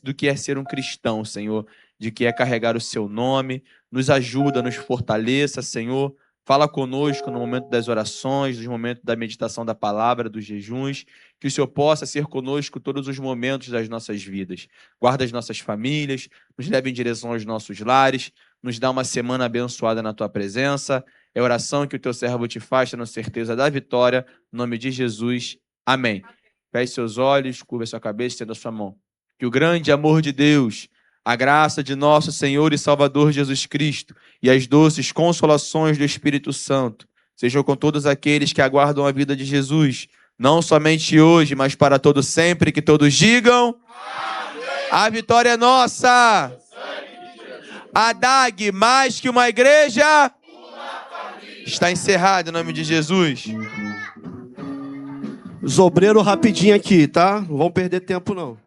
do que é ser um cristão, Senhor, de que é carregar o seu nome. Nos ajuda, nos fortaleça, Senhor. Fala conosco no momento das orações, no momento da meditação da palavra, dos jejuns, que o Senhor possa ser conosco todos os momentos das nossas vidas. Guarda as nossas famílias, nos leve em direção aos nossos lares, nos dá uma semana abençoada na tua presença. É a oração que o teu servo te faz, tendo certeza da vitória, no nome de Jesus. Amém. Feche seus olhos, curva sua cabeça e estenda a sua mão. Que o grande amor de Deus, a graça de nosso Senhor e Salvador Jesus Cristo e as doces consolações do Espírito Santo sejam com todos aqueles que aguardam a vida de Jesus, não somente hoje, mas para todo sempre, que todos digam: amém. A vitória é nossa. A DAG, mais que uma igreja, está encerrado em nome de Jesus.
Os obreiros rapidinho aqui, tá? Não vão perder tempo, não.